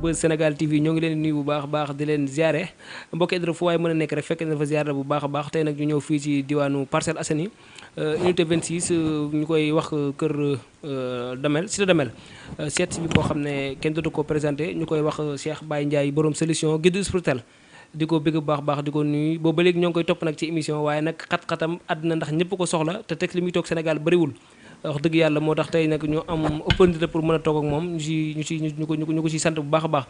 Buzz Sénégal TV ñoo ngi leen nuyu bu baax a baax di leen ziare mbokk internet fu waaye mën a nekk rek fekk na fa ziare bu baax a baax tey nag ñu ñëw fii ci diwaanu Parcelles Assainies unité 26 ñu koy wax kër Damel cité Damel seet si bi koo xam ne kenn dootu ko présenté ñu koy wax Cheikh Baye Ndiaye borom solution guide spirituel di ko bëgg bu baax baax di ko nuyu boobu ba léegi ñoo ngi koy topp nag ci émission waaye nag xat-xatam àdduna ndax ñëpp ko soxla te teg li muy toog Sénégal bëriwul wax dëgg yàlla moo tax tey nag ñu am opportunité pour mën a toog ak moom ñu ko ci sant bu baax a baax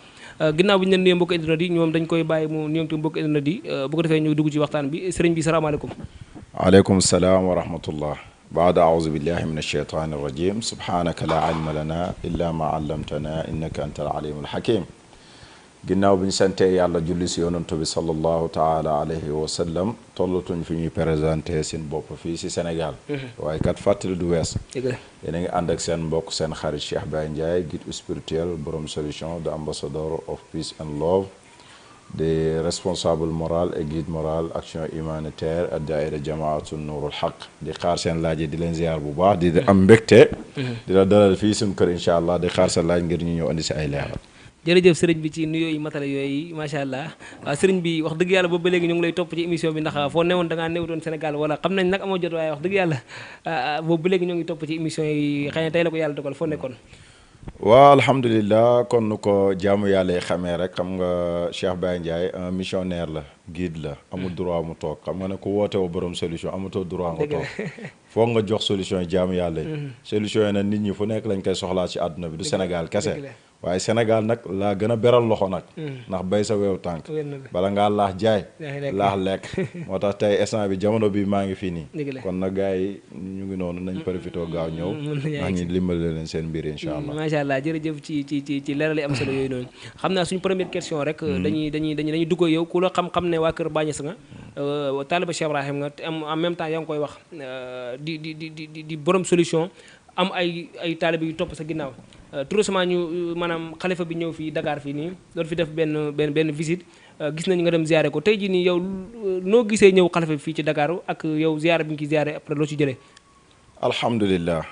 ginnaaw bi ñu leen nuyee mbokk internet yi ñoom dañ koy bàyyi mu nuyoog mbokk internet yi bu ko defee ñu dugg ci waxtaan bi sëriñ bi salaamaaleykum. aleykum salaam wa rahmatullah baada aouzu billahi min alcheytani irrajim subhanaka la ilma lana illa ma allamtana innaka anta alalimul hakim ginnaaw bi ñu santee yàlla julli si yonantu bi sallallahu taala alayhi wa sallam tollatuñ fi ñuy présenté seen bopp fii si Sénégal waaye kat fàttali du wees yéen a ngi ànd ak seen mbokk seen xarit Cheikh Baye Ndiaye guide spirituel borom solution de ambassadeur of peace and love de responsable moral et guide moral action humanitaire ak daayira jamaatu nuurul xaq di xaar seen laaj yi di leen ziar bu baax di am mbégte di la dalal fii suñu kër incha allah di xaar sa laaj ngir ñu ñëw andi si ay leeral jërëjëf sëriñ bi ci nuyoo yi matale yooyu macha allah sëriñ bi wax dëgg yàlla boobu ba léegi ñu ngi lay topp ci émission bi ndax foo newoon da ngaa newutoon Sénégal wala xam nañ nag amoo jot waaye wax dëgg yàlla boobu ba léegi ñoo ngi topp ci émission yi xëy na tey la ko yàlla dogal foo nekkoon waaw alhamdulilah kon nu ko jaamu yàlla yi xamee rek xam nga Cheikh Baye Ndiaye un missionnaire la guide la amul droit mu toog xam nga ne ku woote woo borom solution amatoo droit nga toog foog nga jox solution yi jaamu yàlla yi solution yi nag nit ñi fu nekk lañ koy soxlaa ci àdduna bi du Sénégal kese waaye Sénégal nag laa gën a beral loxo nag ndax bay sa weew tànk bala ngaa laax jaay laax lekk moo tax tey instant bi jamono bi maa ngi fii nii kon nag gars yi ñu ngi noonu nañ profité gaaw ñëw ndax ñi limbale leen seen mbir incha allah macha allah jërëjëf ci leeral yi am solo yooyu noonu xam naa suñu première question rek dañuy dugg yow ku la xam-xam ne waa kër Baye Niass nga taaliba Cheikh Ibrahim nga te am en même temps yaa ngi koy wax di borom solution am ay taaliba yu topp sa ginnaaw tout récemment ñu maanaam xalifa bi ñëw fii Dakar fii nii doon fi def benn visite gis nañu nga dem ziare ko tey jii nii yow noo gisee ñëw xalifa bi fii ci Dakar ak yow ziare bi nga ci ziare après loo ci jëlee alhamdulilah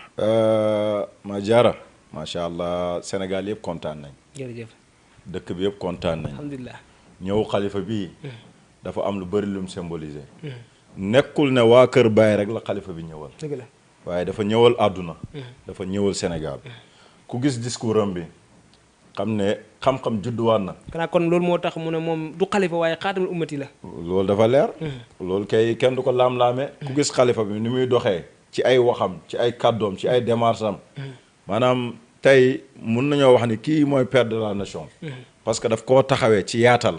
ma jaara macha allah Sénégal yëpp kontaan nañ jërëjëf dëkk bi yëpp kontaan nañ alhamdulilah ñëw xalifa bii dafa am lu bëri lu mu symbolisé nekkul ne waa kër Baye rek la xalifa bi ñëwal dëgg la waaye dafa ñëwal àdduna dafa ñëwal Sénégal ku gis discours am bi xam ne xam-xam judduwaat na xanaa kon loolu moo tax mu ne moom du xalifa waaye xaatamul ummati la loolu dafa leer loolu kay kenn du ko laam-laamee ku gis xalifa bi ni muy doxee ci ay waxam ci ay kàddoom ci ay démarches am maanaam tey mun nañoo wax ni kii mooy père de la nation parce que daf koo taxawee ci yaatal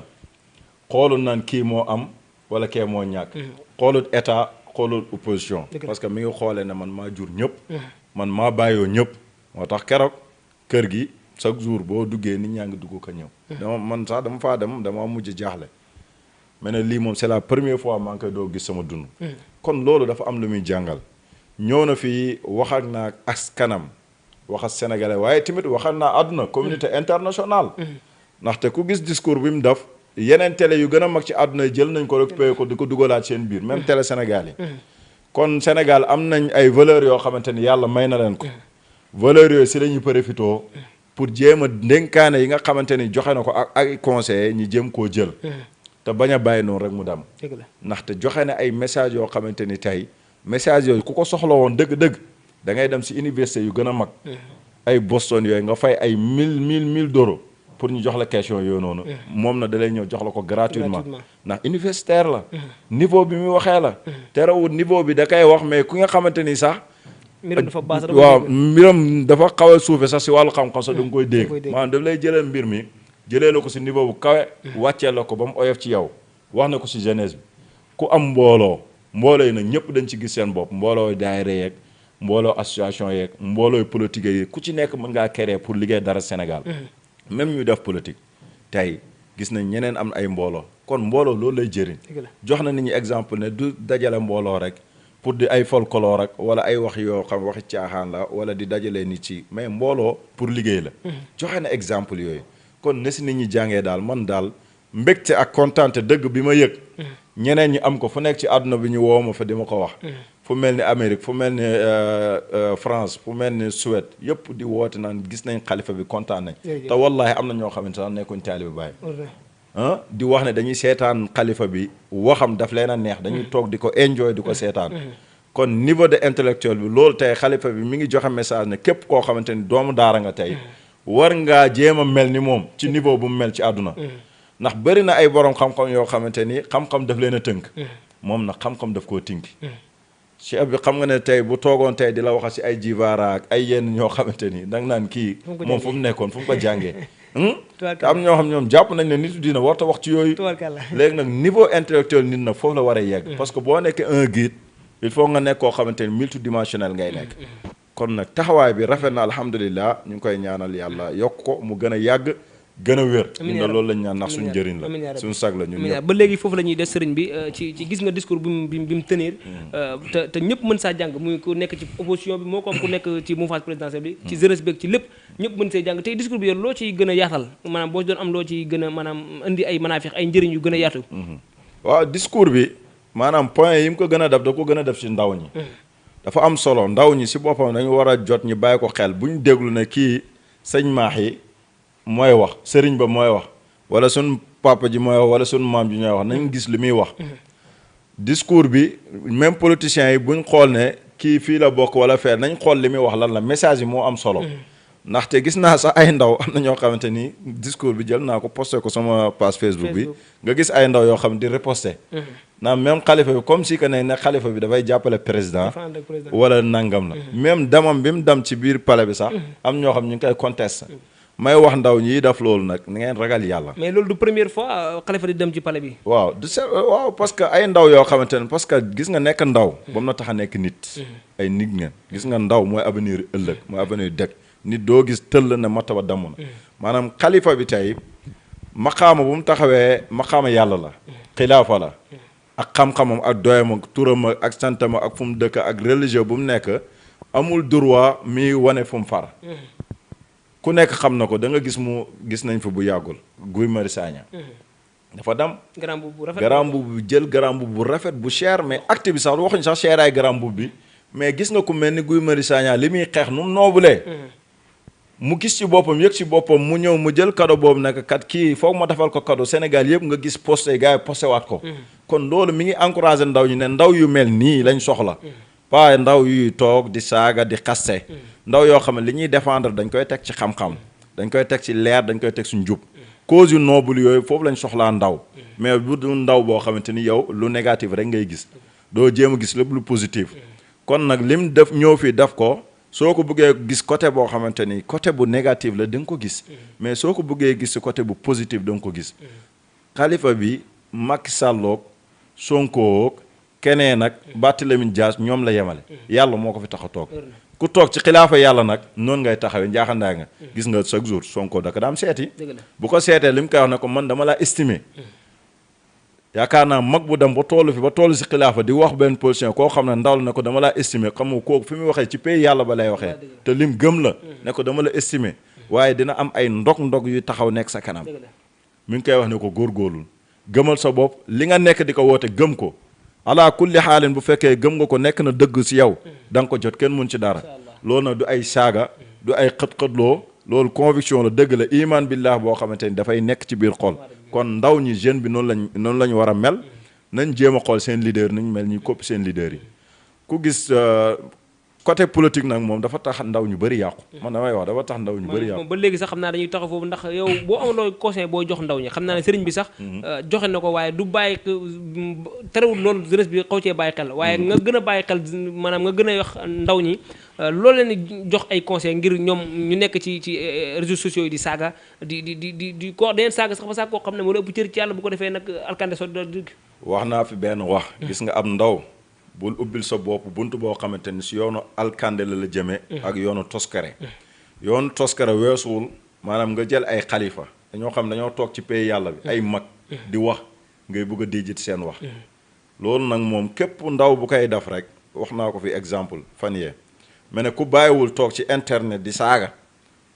xoolul naan kii moo am wala kee moo ñàkk xoolul état xoolul opposition parce que mi ngi xoolee ne man maa jur ñëpp man maa bàyyoo ñëpp moo tax keroog kër gi chaque jour boo duggee nit ñaa ngi dugg ko ñëw dama man sax dama faa dem dama mujj jaaxle mais ne lii moom c'est la première fois maa ngi koy doo gis sama dund kon loolu dafa am lu muy jàngal ñëw na fii wax ak naa askanam wax ak sénégalais waaye tamit waxal naa àdduna communauté internationale ndaxte ku gis discours bi mu def yeneen télé yu gën a mag ci àdduna yi jël nañ ko récupéré ko di ko dugalaat seen biir même télé Sénégal yi kon Sénégal am nañ ay valeurs yoo xamante ni yàlla may na leen ko valeurs yooyu si la ñuy profité pour jéem a ndénkaane yi nga xamante ni joxe na ko ak ay conseillers ñi jéem koo jël te bañ a bàyyi noonu rek mu dem ndaxte joxe na ay messages yoo xamante ni tey message yooyu ku ko soxla woon dëgg-dëgg da ngay dem si université yu gën a mag ay Boston yooyu nga fay ay 1000 d'euros pour ñu jox la question yooyu noonu moom na da lay ñëw jox la ko gratuitement ndax universitaire la niveau bi muy waxee la terewul niveau bi da koy wax mais ku nga xamante ni sax waaw mbiram dafa xaw a suufe sax si wàllu xam-xam sax da nga koy dégg maanaam daf lay jëlee mbir mi jëlee la ko si niveau bu kawe wàccee la ko ba mu oyof ci yow wax na ko si jeunesse bi ku am mbooloo yi nag ñëpp dañ ci gis seen bopp mbooloo daayira yeeg mbooloo association yeeg mboolooy politique yi ku ci nekk mën ngaa créer pour liggéey dara Sénégal même ñu def politique tey gis nañ ñeneen am ay mbooloo kon mbooloo loolu lay jëriñ jox na nit ñi exemple ne du dajale mbooloo rek pour di ay folklore rek wala ay wax yoo xam waxi caaxaan la wala di dajale nit ci mais mbooloo pour liggéey la joxe na exemple yooyu kon ne si nit ñi jàngee daal man daal mbégte ak kontaante dëgg bi ma yëg ñeneen ñi am ko fu nekk ci àdduna bi ñu woo ma fa di ma ko wax fu mel ni Amérique fu mel ni France fu mel ni Suède yëpp di woote naan gis nañ xalifa bi kontaan nañ te wallahi am na ñoo xamante ne nekkuñ taalibe Baay di wax ne dañuy seetaan xalifa bi waxam daf leen a neex dañuy toog di ko enjoy di ko seetaan kon niveau de intellectuel bi loolu tey xalifa bi mi ngi joxe message ne képp koo xamante ni doomu daara nga tey war ngaa jéem a mel ni moom ci niveau bu mu mel ci àdduna ndax bëri na ay borom xam-xam yoo xamante ni xam-xam daf leen a tënk moom nag xam-xam daf koo tinki cheikh bi xam nga ne tey bu toogoon tey di la waxa si ay jivaara ak ay yenn ñoo xamante ni danga naan kii moom fu mu nekkoon fu mu ko jàngee te am ñoo xam ñoom jàpp nañ ne nitu dina warta wax ci yooyu léegi nag niveau intellectuel nit nag foofu la war a yegg parce que boo nekkee un guide il faut nga nekk koo xamante ni multidimensionnel ngay nekk kon nag taxawaay bi rafet na alhamdulilah ñu ngi koy ñaanal yàlla yokk ko mu gën a yàgg gën a wér ñun na loolu lañ ñaan ndax suñu njëriñ la suñu sag la ñun ñëpp ba léegi foofu la ñuy des sëriñ bi ci gis nga discours bi mu tenir te ñëpp mën saa jàng muy ku nekk ci opposition bi moo ko am ku nekk ci mouvance présidentielle bi ci jeunesse bi ci lépp ñëpp mën see jàng tey discours bi yow loo ciy gën a yaatal maanaam boo ci doon am loo ciy gën a maanaam indi ay manafix ay njëriñ yu gën a yaatu waaw discours bi maanaam point yi mu ko gën a def da ko gën a def ci ndaw ñi dafa am solo ndaw ñi si boppam dañu war a jot ñu bàyyi ko xel bu ñu déglu ne kii sëñ maax yi mooy wax sëriñ ba mooy wax wala suñ papa ji mooy wax wala suñ maam ji ñooy wax nañ gis li muy wax discours bi même politiciens yi buñ xool ne kii fii la bokk wala fee nañ xool li muy wax lan la message yi moo am solo ndaxte gis naa sax ay ndaw am na ñoo xamante ni discours bi jël naa ko posté ko sama page Facebook bi nga gis ay ndaw yoo xam di reposté naa même xalifa bi comme si que ne xalifa bi dafay jàppale président wala nangam la même damam bi mu dem ci biir palais bi sax am ñoo xam ñu ngi koy conteste may wax ndaw ñi def loolu nag na ngeen ragal yàlla mais loolu du première fois xalifa di dem ci palais bi waaw waaw parce que ay ndaw yoo xamante ne parce que gis nga nekk ndaw ba mu na tax a nekk nit ay nit ngeen gis nga ndaw mooy avenir ëllëg mooy avenir dëkk nit doo gis tëll na mataba damm na maanaam xalifa bi tey maqaama bu mu taxawee maqaama yàlla la xilaafa la ak xam-xamam ak doyam ak turam ak santam ak fu mu dëkk ak religieux bu mu nekk amul droit mi wane fu mu far ku nekk xam na ko da nga gis nañ fa bu yàggul Guy Marius Sagna dafa dem grand mbubb bi jël grand mbubb bu rafet bu cher mais acte bi sax waxuñ sax cher ay grand mbubb bi mais gis nga ku mel ni Guy Marius Sagna li muy xeex nu mu noobulee mu gis ci boppam yëg ci boppam mu ñëw mu jël cadeau boobu nag kat kii foog ma defal ko cadeau Sénégal yëpp nga gis posté gars yi posté waat ko kon loolu mi ngi encouragé ndaw ñu ne ndaw yu mel nii lañ soxla pas ndaw yuy toog di saaga di xaste ndaw yoo xam ne li ñuy défendre dañ koy teg ci xam-xam dañ koy teg ci leer dañ koy teg ci njub cause yu noble yooyu foofu lañ soxlaa ndaw mais bu du ndaw boo xamante ni yow lu négatif rek ngay gis doo jéem a gis lépp lu positif kon nag lim def ñëw fii def ko soo ko bëggee gis côté boo xamante ni côté bu négatif la da nga ko gis mais soo ko bëggee gis si côté bu positif da nga ko gis xalifa bi Macky Sall Sonko keneen nag Barthélémy Dias ñoom la yemale yàlla moo ko fi tax a toog ku toog ci xilaafa yàlla nag noonu ngay taxawee njaaxandaa nga gis nga chaque jour Sonko daka daam seeti bu ko seetee li mu koy wax ne ko man dama laa estimer yaakaar naa mag bu dem ba toolu fi ba toolu si xilaafa di wax benn position koo xam ne ndaw la ne ko dama laa estimer xam nga kooku fi muy waxee ci pays yàlla ba lay waxee te lim gëm la ne ko dama la estimer waaye dina am ay ndog yu taxaw nekk sa kanam mi ngi koy wax ne ko góorgóorlul gëmal sa bopp li nga nekk di ko woote gëm ko ala kulli xaalin bu fekkee gëm nga ko nekk na dëgg si yow da nga ko jot kenn mun ci dara loolu nag du ay saaga du ay xët-xëtloo loolu conviction la dëgg la iman billah boo xamante ni dafay nekk ci biir xol kon ndaw ñi jeune bi noonu la ñu war a mel nañ jéem a xool seen leader nañ mel ñi kopp seen leader yi ku gis côté politique nag moom dafa tax ndaw ñu bëri yàqu man damay wax dafa tax ndaw ñu bëri yàqu moom ba léegi sax xam naa dañuy taxaw foofu ndax yow boo amaloo conseil boo jox ndaw ñi xam naa ne sëriñ bi sax joxe na ko waaye du bàyyi terewul loolu jeunesse bi xaw cee bàyyi xel waaye nga gën a bàyyi xel maanaam nga gën a wax ndaw ñi loolu leen jox ay conseil ngir ñoom ñu nekk ci réseaux sociaux yi di saaga di ko deneen saaga sax ba sax koo xam ne moo la ëpp cër ci yàlla bu ko defee nag alkande so wax naa fi benn wax gis nga am ndaw bul ubbil sa bopp bunt boo xamante ni si yoonu alkande la jëmee ak yoonu toskare yoonu toskare weesuwul maanaam nga jël ay xalifa dañoo xam dañoo toog ci pays yàlla bi ay mag di wax ngay bëgg a dijjit seen wax loolu nag moom képp ndaw bu koy def rek wax naa ko fi exemple fan yee mais ne ku bàyyiwul toog ci internet di saaga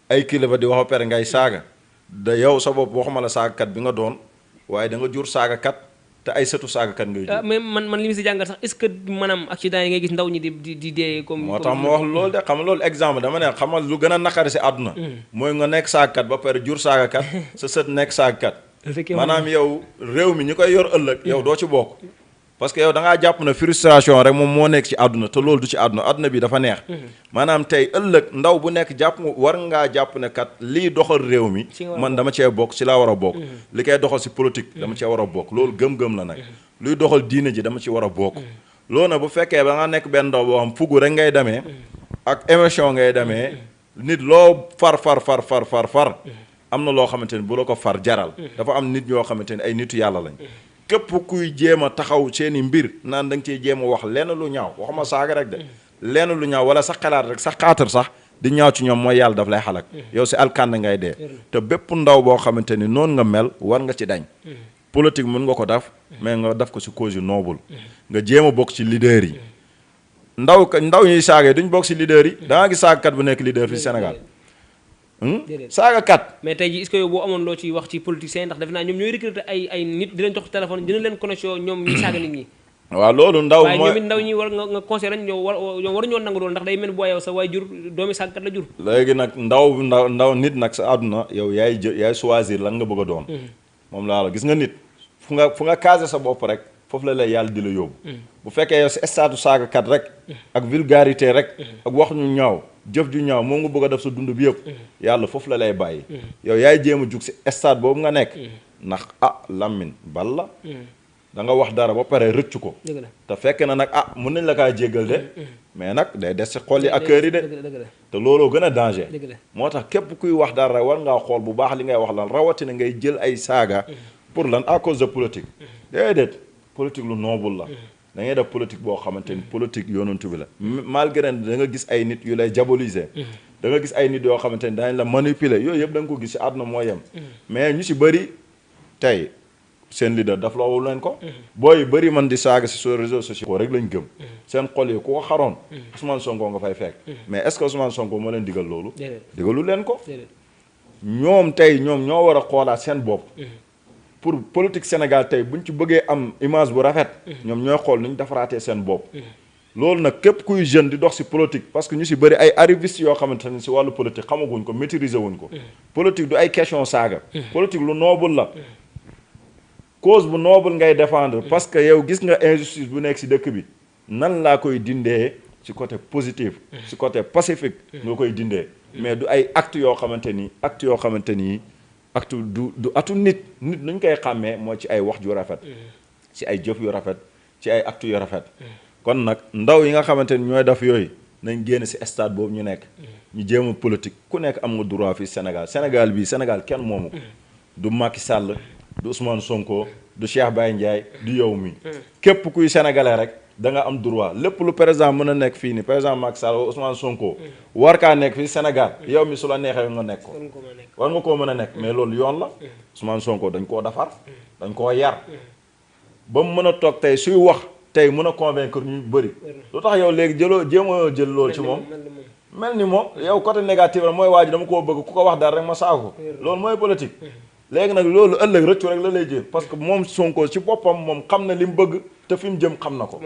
ay kilifa di wax ba pare ngay saaga da yow sa bopp waxuma la saagakat bi nga doon waaye da nga jur saagakat te ay sëtu saagakat ngay jur. mais man li mu si jàngal sax est-ce que maanaam accident yi ngay gis ndaw ñi di dee comme. moo tax ma wax loolu de xam nga loolu exemple dama ne xam nga lu gën a naqari si àdduna. mooy nga nekk saagakat ba pare jur saagakat sa sët nekk saagakat. maanaam yow réew mi ñi koy yor ëllëg yow doo ci bokk. parce que yow da ngaa jàpp ne frustration rek moom moo nekk ci àdduna te loolu du ci àdduna bi dafa neex. maanaam tey ëllëg ndaw bu nekk jàpp war ngaa jàpp ne kat lii doxal réew mi. man dama cee bokk ci laa war a bokk. li koy doxal si politique dama cee war a bokk loolu gëm-gëm la nag. luy doxal diine ji dama ci war a bokk. loolu nag bu fekkee ba nga nekk benn ndaw boo xam fugu rek ngay demee. ak émission ngay demee. nit loo far. am na loo xamante ni bu la ko far jaral. dafa am nit ñoo xamante ni ay nitu yàlla lañ. képp kuy jéem a taxaw seeni mbir naan da nga cee jéem a wax lenn lu ñaaw waxuma saaga rek de lenn lu ñaaw wala sa xalaat rek sa xaatar sax di ñaaw ci ñoom mooy yàlla daf lay xalak yow si alkande ngay dee te bépp ndaw boo xamante ni noonu nga mel war nga ci dañ politique mën nga ko def mais nga def ko si cause yu noble nga jéem a bokk ci leader yi ndaw ñuy saaga duñ bokk si leader yi da nga gis saagakat bu nekk leader fii Sénégal saaga kat mais tey jii est-ce que yow boo amoon loo ci wax ci politiciens ndax defe naa ñoom ñooy recruter ay nit di leen jox téléphone dina leen connexion ñoom ñuy saaga nit ñi waaw loolu ndaw waaye ñoom it ndaw ñi war nga conseil lañ ñoom waruñoo nangu loolu ndax day mel boo yow sa waay jur doomi saagakat la jur léegi nag ndaw nit nag sa àdduna yow yaay choisir lan nga bëgg a doon moom laa la gis nga nit fu nga casé sa bopp rek foofu la lay yàlla di la yóbbu bu fekkee yow si stade saagakat rek ak vulgarité rek ak wax ñu ñaaw jëf ju ñaaw moom nga bëgg a def sa dund bi yëpp yàlla foofu la lay bàyyi yow yaay jéem a jug si stade boobu nga nekk ndax lammin bal la da nga wax dara ba pare rëccu ko te fekk na nag mën nañ la kaa jéggal de mais nag day des si xol yi ak kër yi de te looloo gën a danger moo tax képp kuy wax dara war ngaa xool bu baax li ngay wax lan rawatina ngay jël ay saaga pour lan à cause de politique déedéet politique lu noble la da ngay def politique boo xamante ni politique yonantu bi la malgré da nga gis ay nit yu lay diaboliser da nga gis ay nit yoo xamante ni daañu la manipuler yooyu yëpp da nga ko gis si àdduna moo yem mais ñu si bëri tey seen leader daf loowul leen ko booy yu bëri man di saaga si sur réseaux sociaux ko rek lañ gëm seen xol yi ku ko xaroon Ousmane Sonko nga fay fekk mais est-ce que Ousmane Sonko moo leen digal loolu digalu leen ko ñoom tey ñoom ñoo war a xoolaat seen bopp pour politique Sénégal tey buñ ci bëggee am image bu rafet ñoom ñooy xool nu ñu defaraatee seen bopp loolu nag képp kuy jeune di dox si politique parce que ñu si bëri ay arrivistes yoo xamante ne si wàllu politique xamaguñ ko maîtriser wuñ ko politique du ay question saaga politique lu noble la cause bu noble ngay défendre parce que yow gis nga injustice bu nekk si dëkk bi nan laa koy dindee si côté positif si côté pacifique nga koy dindee mais du ay actes yoo xamante ni acte du atu nit nuñ koy xàmmee moo ci ay wax ju rafet ci ay jëf yu rafet ci ay acte yu rafet kon nag ndaw yi nga xamante ni ñooy def yooyu nañ génn ci stade boobu ñu nekk ñu jéem a politique ku nekk am nga droit fii Sénégal bii Sénégal kenn moomu ko du Macky Sall du Ousmane Sonko du Cheikh Baye Ndiaye du yow mi képp kuy sénégalais rek da nga am droit lépp lu président mën a nekk fii nii président Macky Sall Ousmane Sonko war kaa nekk fii Sénégal yow mi su la neexee nga nekk ko war nga koo mën a nekk mais loolu yoon la Ousmane Sonko dañ koo defar dañ koo yar ba mu mën a toog tey suy wax tey mën a convaincre ñu bëri lu tax yow léegi jéem a jël loolu ci moom mel ni moom yow côté négatif la mooy waa ji dama koo bëgg ku ko wax dara rek ma saago loolu mooy politique léegi nag loolu ëllëg rëccu rek la lay jël parce que moom Sonko ci boppam moom xam na li mu bëgg te fi mu jëm xam na ko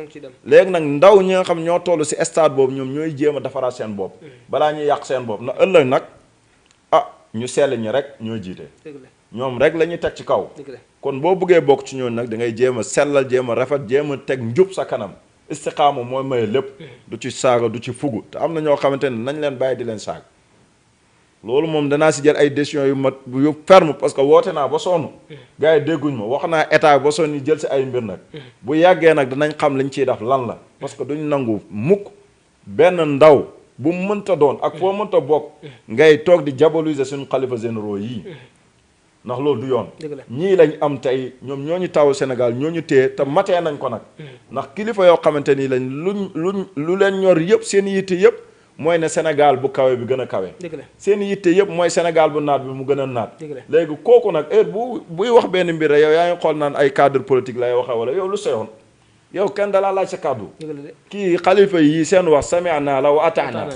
léegi nag ndaw ñi nga xam ñoo toll ci stade boobu ñoom ñooy jéem a defaraat seen bopp balaa ñuy yàq seen bopp na ëllëg nag ñu sell ñi rek ñoo jiite ñoom rek la ñuy teg ci kaw kon boo bëggee bokk ci ñooñu nag da ngay jéem a sellal jéem a rafet jéem a teg njub sa kanam istiqaama mooy maye lépp du ci saaga du ci fugu te am na ñoo xamante ne nañ leen bàyyi di leen saaga loolu moom danaa si jël ay décisions yu ferme parce que woote naa ba sonn gars yi dégguñ ma wax naa état ba sonn yi jël si ay mbir nag bu yàggee nag danañ xam liñ ciy def lan la parce que duñ nangu mukk benn ndaw bu mënta doon ak foo mënta bokk ngay toog di diaboliser suñu xalifa généraux yii ndax loolu du yoon ñii lañ am tey ñoom ñoo ñu taw Sénégal ñoo ñu téye te matee nañ ko nag ndax kilifa yoo xamante ni lañ lu leen ñor yëpp seen yitte yëpp mooy ne Sénégal bu kawe bi gën a kawe seen yitte yëpp mooy Sénégal bu naat bi mu gën a naat léegi kooku nag heure buy wax benn mbir rek yow yaa ngi xool naan ay cadre politique lay waxee wala yow lu seyoon yow kenn dalaa laaj sa kàddu kii xalifa yi seen wax sami'na la wa ata'na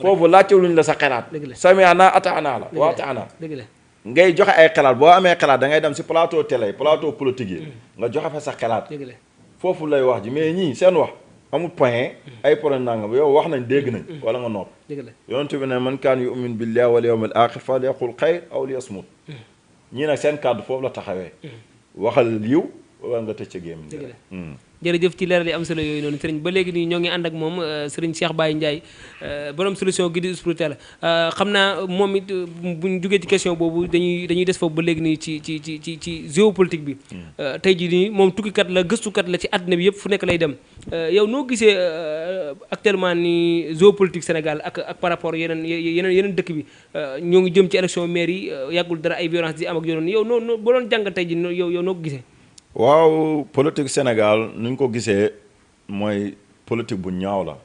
foofu laajte luñ la sa xelaat sami'na ata'na la wa ata'na ngay joxe ay xalaat boo amee xalaat da ngay dem si plateau télé plateau politique yi nga joxe fa sa xalaat foofu lay wax ji mais ñii seen wax amul point ay point nangam yow wax nañ dégg nañ wala nga nopp yonent bi ne man kaan yu'min billahi wal yawmil aaxir falyaqul xayr aw liyasmut ñii nag seen kàddu foofu la taxawee waxal yiw wala nga tëj ca géem jërëjëf ci leeral yi am solo yooyu noonu sëriñ ba léegi nii ñoo ngi ànd ak moom sëriñ Cheikh Baye Ndiaye borom solution guide spirituel xam naa moom it buñ jógee ci question boobu dañuy des foofu ba léegi nii ci géopolitique bi tey jii nii moom tukkikat la gëstukat la ci àddina bi yëpp fu nekk lay dem yow noo gisee actuellement ni géopolitique Sénégal ak par rapport yeneen dëkk bi ñoo ngi jëm ci élection maire yi yàggul dara ay violence di am ak yonoon yow noo boo doon jàng tey jii yow noo ko gisee waaw politique Sénégal nu ñu ko gisee mooy politique bu ñaaw la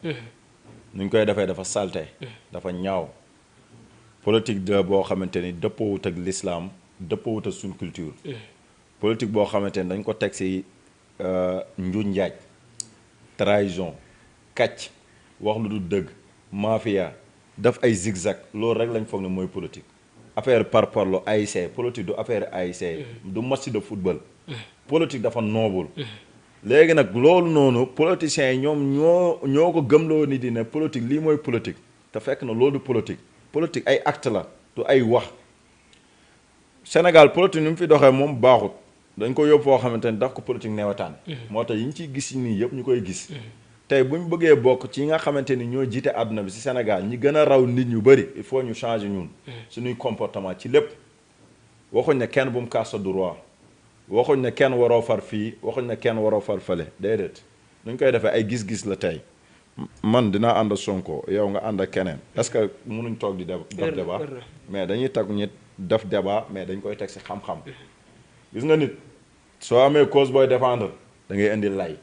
nu ñu koy defee dafa salte dafa ñaaw politique de boo xamante ni dëppoowut ak l'islam dëppoowut ak suñ culture politique boo xamante ni dañ ko teg si njuuj njaaj trahison kàcc wax lu du dëgg mafia def ay zigzag loolu rek lañ foog ne mooy politique affaire par parlo ASC politique du affaire ASC du match de football politique dafa noobul léegi nag loolu noonu politiciens yi ñoom ñoo ko gëmloo ni di ne politique lii mooy politique te fekk na loolu du politique ay acte la du ay wax Sénégal politique ni mu fi doxee moom baaxut dañ ko yóbbu foo xamante ni daf ko politique newetaan moo tax yi ñu ciy gis nii yëpp ñu koy gis tey bu ñu bëggee bokk ci nga xamante ni ñoo jiite àdduna bi ci Sénégal ñi gën a raw nit ñu bëri il faut ñu changer ñun suñuy comportement ci lépp waxuñ ne kenn bu mu kaas sa droit waxuñ ne kenn waroo far fii waxuñ ne kenn waroo far fële déedéet nuñ koy defee ay gis-gis la tey man dinaa ànd ak Sonko yow nga ànd ak keneen est-ce que mënuñ toog di def débat mais dañuy tag ñit def débat mais dañ koy teg ci xam-xam gis nga nit soo amee cause booy défendre da ngay indi lay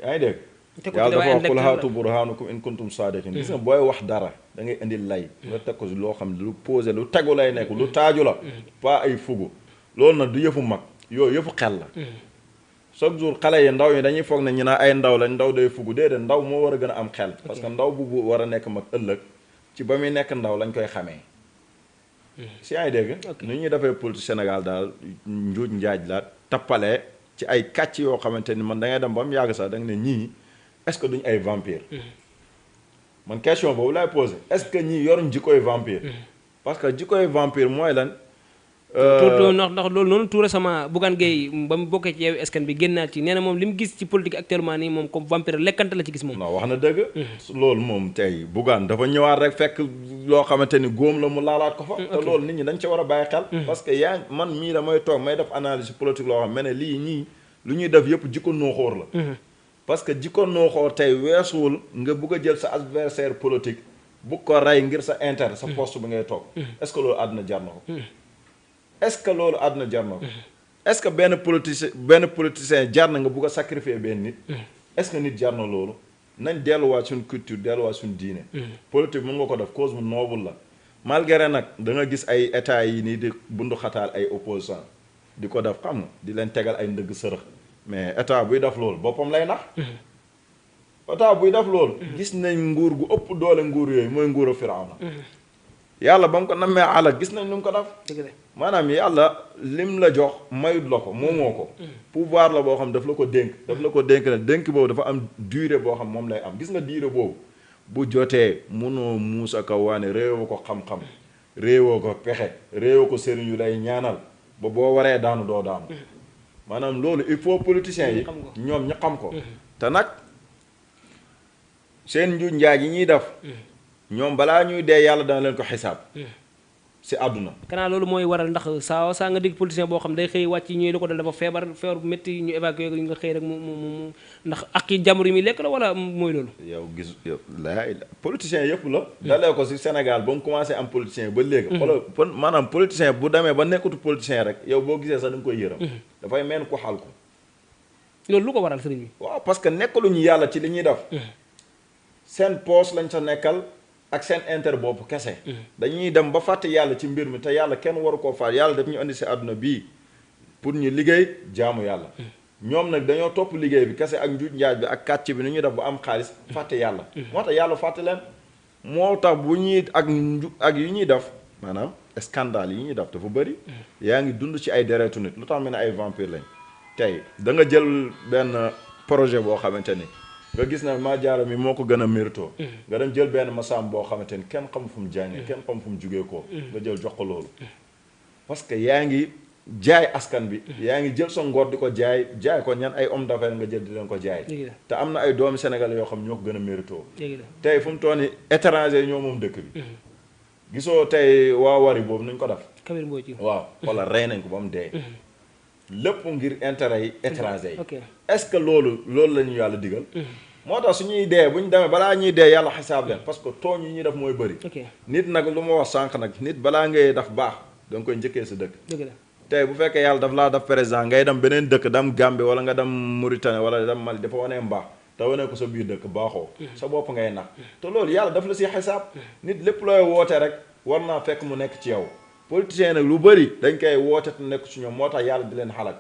yaa ngi dégg yàlla dafa wax qul haatu burhaanukum in kuntum saadiqin gis nga booy wax dara da ngay indi lay nga teg ko loo xam ne lu posé lu tegu lay nekk lu taaju la pas ay fugu loolu nag du yëfu mag yooyu yëfu xel la chaque jour xale yi ndaw yi dañuy foog ne ñu naa ay ndaw lañ ndaw day fugu déedéet ndaw moo war a gën a am xel parce que ndaw bu war a nekk mag ëllëg ci ba muy nekk ndaw lañ koy xamee si yaa ngi dégg ni ñuy defee politique Sénégal daal njuuj njaaj la tappalee ci ay kàcc yoo xamante ni man da ngay dem ba mu yàgg sax da nga ne ñii est-ce que duñ ay vampire man question boobu laay posé est-ce que ñii yoruñ jikkoy vampire parce que jikkoy vampire mooy lan ndax loolu noonu tout récemment Bougane Gueye ba mu bokkee ci Yewwi Askan bi génnaat ci nee na moom li mu gis ci politique actuellement nii moom comme vampire lekkante la ci gis moom non wax na dëgg loolu moom tey Bougane dafa ñëwaat rek fekk loo xamante ni góom la mu laalaat ko fa te loolu nit ñi dañ ci war a bàyyi xel parce que man mii damay toog may def analyse politique loo xam ne lii ñii lu ñuy def yëpp jikko nooxóor la parce que jikko nooxóor tey weesuwul nga bugg a jël sa adversaire politique bu ko rey ngir sa intérêt sa poste bi ngay toog est-ce que loolu àdduna jar na ko est-ce que loolu àdduna jar na ko est-ce que benn politicien jar na nga bugg a sacrifier benn nit est-ce que nit jar na loolu nañ delluwaat suñ culture delluwaat suñ diine politique mën nga ko def cause bu noble la malgré nag da nga gis ay état yi nii di bundu xataal ay opposants di ko def xam nga di leen tegal ay ndëgg sërëx mais état buy def loolu boppam lay nax état buy def loolu gis nañ nguur gu ëpp doole nguur yooyu mooy nguuru Firawna yàlla ba mu ko nammee alal gis nañ lu mu ko def maanaam yàlla lim la jox mayut la ko moomoo ko pouvoir la boo xam daf la ko dénk ne dénk boobu dafa am durée boo xam moom lay am gis nga durée boobu bu jotee munoo muusa ko waane réewoo ko xam-xam réewoo ko pexe réewoo ko sëriñ yu lay ñaanal ba boo waree daanu doo daanu maanaam loolu il faut politiciens yi ñoom ñu xam ko te nag seen njuuj njaaj yi ñuy def ñoom balaa ñuy dee yàlla dana leen ko xisaab si àdduna kanaa loolu mooy waral ndax saa nga dégg politicien boo xam day xëy wàcc ñuy la ko dal dafa feebar bu métti ñu évacué nga xëy rek mu ndax ak yi jàmbur yi muy lekk la wala mooy loolu yow gis politicien yëpp la dalee ko si Sénégal ba mu commencé am politicien ba léegi xoolal maanaam politicien bu demee ba nekkatu politicien rek yow boo gisee sax da nga koy yërëm dafay mel ko xal ko loolu lu ko waral sëriñ bi waaw parce que nekkaluñu yàlla ci li ñuy def seen poche lañ sa nekkal ak seen intérêt bopp kese dañuy dem ba fàtte yàlla ci mbir mi te yàlla kenn waru koo faat yàlla daf ñu andi si àdduna bii pour ñu liggéey jaamu yàlla ñoom nag dañoo topp liggéey bi kese ak njuuj njaaj bi ak kàcc bi ni ñuy def ba am xaalis fàtte yàlla moo tax yàlla fàtte leen moo tax bu ñuy ak yu ñuy def maanaam scandale yi ñuy def dafa bëri. yaa ngi dund ci ay deretu nit lu tax mel ne ay vampire lañ. tey da nga jël benn projet boo xamante ni nga gis na Madiara mi moo ko gën a mérito. nga dem jël benn Massam boo xamante ni kenn xam fu mu jàngee kenn xam fu mu jugee koo. nga jël jox ko loolu. parce que yaa ngi jaay askan bi. yaa ngi jël sa ngor di ko jaay ko ñan ay homme d'affaires nga jël di leen ko jaay. te am na ay doomi Sénégal yoo xam ñoo ko gën a mérito. tey fu mu toll nii étranger ñoo moom dëkk bi. gisoo tey waa wari boobu nuñ ko def. waaw wala rey nañ ko ba mu dee. lépp ngir intérêt yi étranger yi. est-ce que loolu la ñu yàlla digal. moo tax suñuy dee bu ñu demee balaa ñuy dee yàlla xisaab leen parce que tooñ yi ñuy def mooy bëri. nit nag lu ma wax sànq nag nit balaa ngay def baax da nga koy njëkkee sa dëkk. tey bu fekkee yàlla daf laa def président ngay dem beneen dëkk dem Gambie wala nga dem Mauritanie wala dem Mali dafa wanee mbaax te wanee ko sa biir dëkk baaxoo. sa bopp ngay nax te loolu yàlla daf la si xisaab. nit lépp looy woote rek war naa fekk mu nekk ci yow. politiciens nag lu bëri dañ koy woote te nekk ci ñoom moo tax yàlla di leen xalak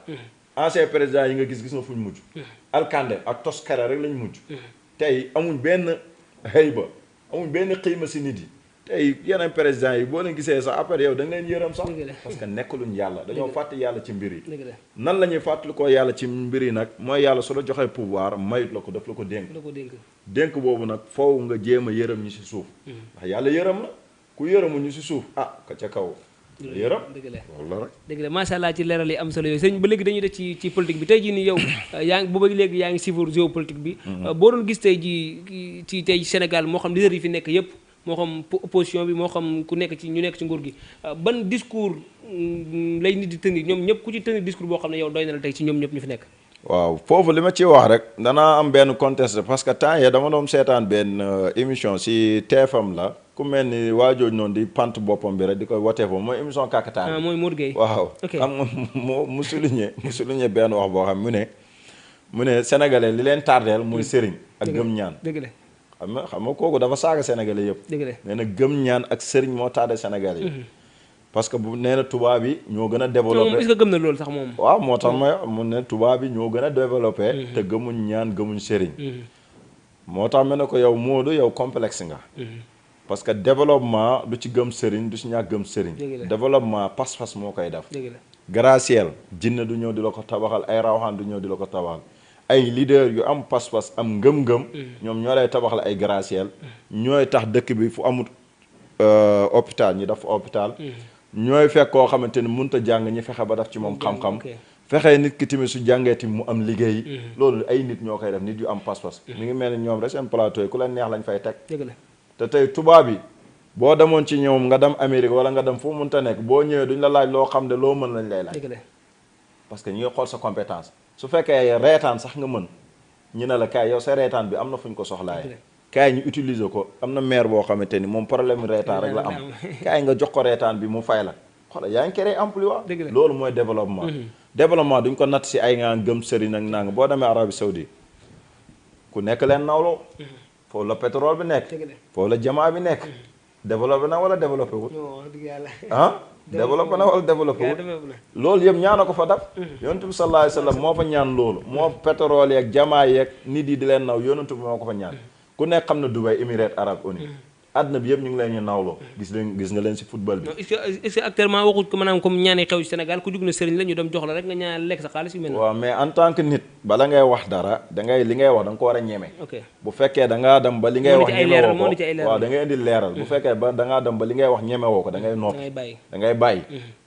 ancien président yi nga gis nga fuñ mujj alkande ak toskare rek lañ mujj tey amuñ benn xëyba amuñ benn xiima si nit yi tey yeneen président yi boo leen gisee sax après yow da nga leen yërëm sax parce que nekkuluñ yàlla dañoo fàtte yàlla ci mbir yi nan la ñuy fàttali ko yàlla ci mbir yi nag mooy yàlla su la joxee pouvoir mayut la ko daf la ko dénk boobu nag foofu nga jéem a yërëm ñi si suuf ndax yàlla yërëm la ku yërëmu ñu si suuf ka ca kaw yërëm dëgg la macha allah ci leeral yi am solo yooyu sëñ ba léegi dañuy def ci politique bi tey jii nii yow yaa ngi booba léegi yaa ngi suivre géopolitique bi boo doon gis tey jii ci tey Sénégal moo xam leader yi fi nekk yëpp moo xam opposition bi moo xam ku nekk ci ñu nekk ci nguur gi ban discours lay nit di tenir ñoom ñëpp ku ci tenir discours boo xam ne yow doy na la tey ci ñoom ñëpp ñu fi nekk waaw foofu li ma ciy wax rek danaa am benn contexte parce que temps yii dama doon seetaan benn émission si TFM la ku mel ni waa jooju noonu di pant boppam bi rek di koy wotee foofu mooy émission kakataan mooy Modou Gueye waaw xam nga mu souligné benn wax boo xam mu ne sénégalais li leen tardeel muy sëriñ ak gëm ñaan dëgg la xam nga kooku dafa saaga sénégalais yëpp dëgg la nee na gëm ñaan ak sëriñ moo tardé sénégalais yi parce que bu nee na tubaab yi ñoo gën a développé est-ce que gëm na loolu sax moom waaw moo tax mu ne tubaab yi ñoo gën a développé te gëmuñ ñaan gëmuñ sëriñ moo tax mel ne ko yow Modou yow complexe nga parce que développement du ci gëm sëriñ du ci ñàkk gëm sëriñ développement pas-pas moo koy def graciel jinne du ñëw di la ko tabaxal ay rawxaan du ñëw di la ko tabaxal ay leader yu am pas-pas am ngëm-ngëm ñoom ñoo lay tabaxal ay graciel ñooy tax dëkk bi fu amul hôpital ñi def hôpital ñooy fekk koo xamante ni mënut a jàng ñi fexe ba def ci moom xam-xam fexe nit ki tamit su jàngee tamit mu am liggéey loolu ay nit ñoo koy def nit yu am pas-pas mi ngi mel ni ñoom rek seen plateau yi ku leen neex lañ fay teg te tey tubaab yi boo demoon ci ñoom nga dem Amérique wala nga dem fu mu mënta nekk boo ñëwee duñ la laaj loo xam ne loo mën lañ lay laaj parce que ñi ngi xool sa compétence su fekkee reetaan sax nga mën ñu ne la kaay yow sa reetaan bi am na fu ñu ko soxlaaye kaay ñu utiliser ko am na maire boo xamante ni moom problème reetaan rek la am kaay nga jox ko reetaan bi mu fay la xoolal yaa ngi créé emploi loolu mooy développement développement duñ ko natt si ay nga gëm sëriñ ak nang boo demee Arabie Saoudite ku nekk leen nawloo foofu la pétrole bi nekk foofu la jamaa bi nekk développé na wala développé wul développé na wala développé wul loolu yëpp ñaana ko fa daf yonent bi sallallahu alayhi wa sallam moo fa ñaan loolu moo pétrole yeeg jamaa yeeg nit yi di leen naw yonent bi moo ko fa ñaan ku nekk xam na Dubaï Émirats arabes unis àdduna bi yëpp ñu ngi leen ñu nawloo gis nga leen si football bi est-ce que actuellement waxut ko maanaam comme ñaani xew ci Sénégal ku jug na sëriñ la ñu dem jox la rek nga ñaan lekk sa xaalis yu mel waaw mais en tant que nit bala ngay wax dara li ngay wax da nga ko war a ñeme bu fekkee da ngaa dem ba li ngay wax ñeme woo ko waaw da ngay indi leeral bu fekkee ba da ngaa dem ba li ngay wax ñeme woo ko da ngay noppi da ngay bàyyi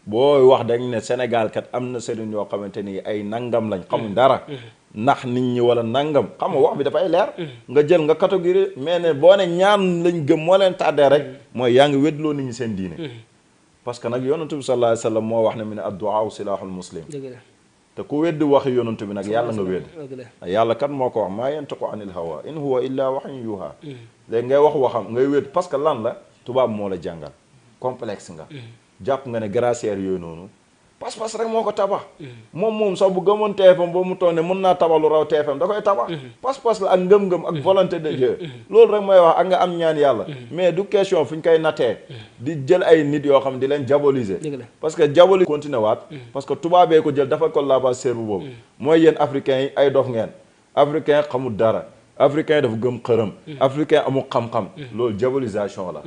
booy wax dañ ne Sénégal kat am na sëriñ yoo xamante ni ay nangam lañ xamuñ dara ndax nit ñi wala nangam xam nga wax bi dafay leer nga jël nga catégorie mais ne boo ne ñaan lañ gëm moo leen tàddee rek mooy yaa ngi weddloo nit ñi seen diine parce que nag yonantu bi sallallahu alayhi wa sallam moo wax ne mu ne addu'a silahul muslim te ku weddi waxi yonantu bi nag yàlla nga wedd yàlla kat moo ko wax maa yantiqu anil hawa in huwa illa wahyun yuha léegi ngay wax waxam ngay wedd parce que lan la tubaab moo la jàngal complexe nga jàpp nga ne gracière yooyu noonu pas-pas rek moo ko tabax moom sax bu gëmoon TFM ba mu toog ne mën naa tabax lu raw TFM da koy tabax pas-pas la ak ngëm-ngëm ak volonté de Dieu loolu rek mooy wax ak nga am ñaan yàlla mais du question fu ñu koy nattee di jël ay nit yoo xam di leen diaboliser parce que diaboliser continuer waat parce que tubaabee ko jël dafa ko lavage cerveau boobu mooy yéen africains yi ay dof ngeen africain xamul dara africain dafa gëm xërëm africain amul xam-xam loolu diabolisation la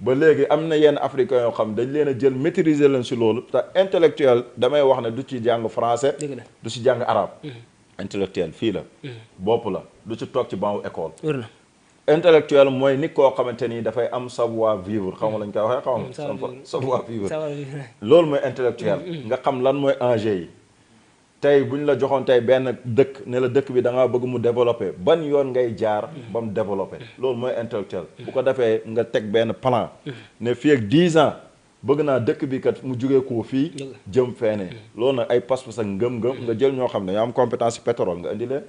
ba léegi am na yenn africains yoo xam dañ leen a jël maîtriser leen si loolu te intellectuel damay wax ne du ci jàng français du ci jàng arabe intellectuel fii la bopp la du ci toog ci banc école intellectuel mooy nit koo xamante ni dafay am savoir vivre xam nga lañ koy waxee xam nga savoir vivre loolu mooy intellectuel nga xam lan mooy enjeu yi tey bu ñu la joxoon tey benn dëkk ne la dëkk bi da ngaa bëgg mu développé ban yoon ngay jaar ba mu développé loolu mooy intellectuel bu ko defee nga teg benn plan ne fii ak 10 ans bëgg naa dëkk bi kat mu jugee ko fii jëm feene loolu nag ay pas-pas ak ngëm-ngëm nga jël ñoo xam ne dañoo am compétence yi pétrole nga indi leen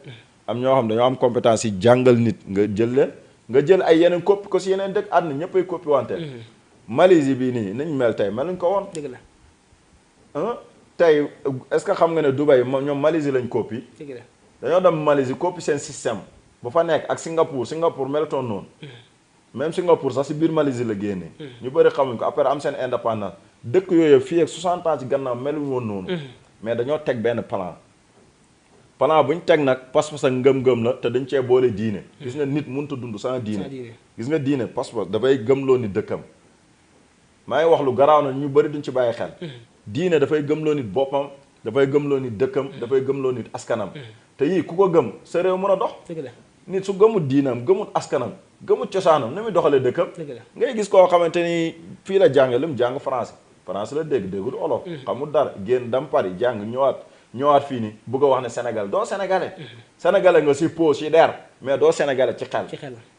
am ñoo xam ne dañoo am compétence yi jàngal nit nga jël leen nga jël ay yeneen copie ko si yeneen dëkk àdduna ñëpp ay copie wante Malaisie bii nii nañ mel tey meluñ ko woon tey est-ce que xam nga ne Dubaï ñoom Malaisie lañ copie dañoo dem Malaisie copie seen système bu fa nekk ak Singapour melatoon noonu même Singapour sax si biir Malaisie la génnee ñu bëri xamuñ ko après am seen indépendance dëkk yooyu fii ak 60 ans ci gannaaw meluñ woon noonu mais dañoo teg benn plan bu ñu teg nag pas-pas ak ngëm-ngëm la te dañ cee boole diine gis nga nit mënut a dund sans diine gis nga diine pas-pas dafay gëmloo ni dëkkam maa ngi wax lu garaaw na ñu bëri duñ ci bàyyi xel diine dafay gëmloo nit boppam dafay gëmloo nit dëkkam dafay gëmloo nit askanam te yii ku ko gëm sa réew mën a dox nit su gëmut diinam gëmut askanam gëmut cosaanam ni muy doxalee dëkkam ngay gis koo xamante ni fii la jànge li mu jàng français la déggul olof xamul dara génn dem Paris jàng ñëwaat fii ni bëgg a wax ne Sénégal doo sénégalais sénégalais nga si po si der mais doo sénégalais ci xel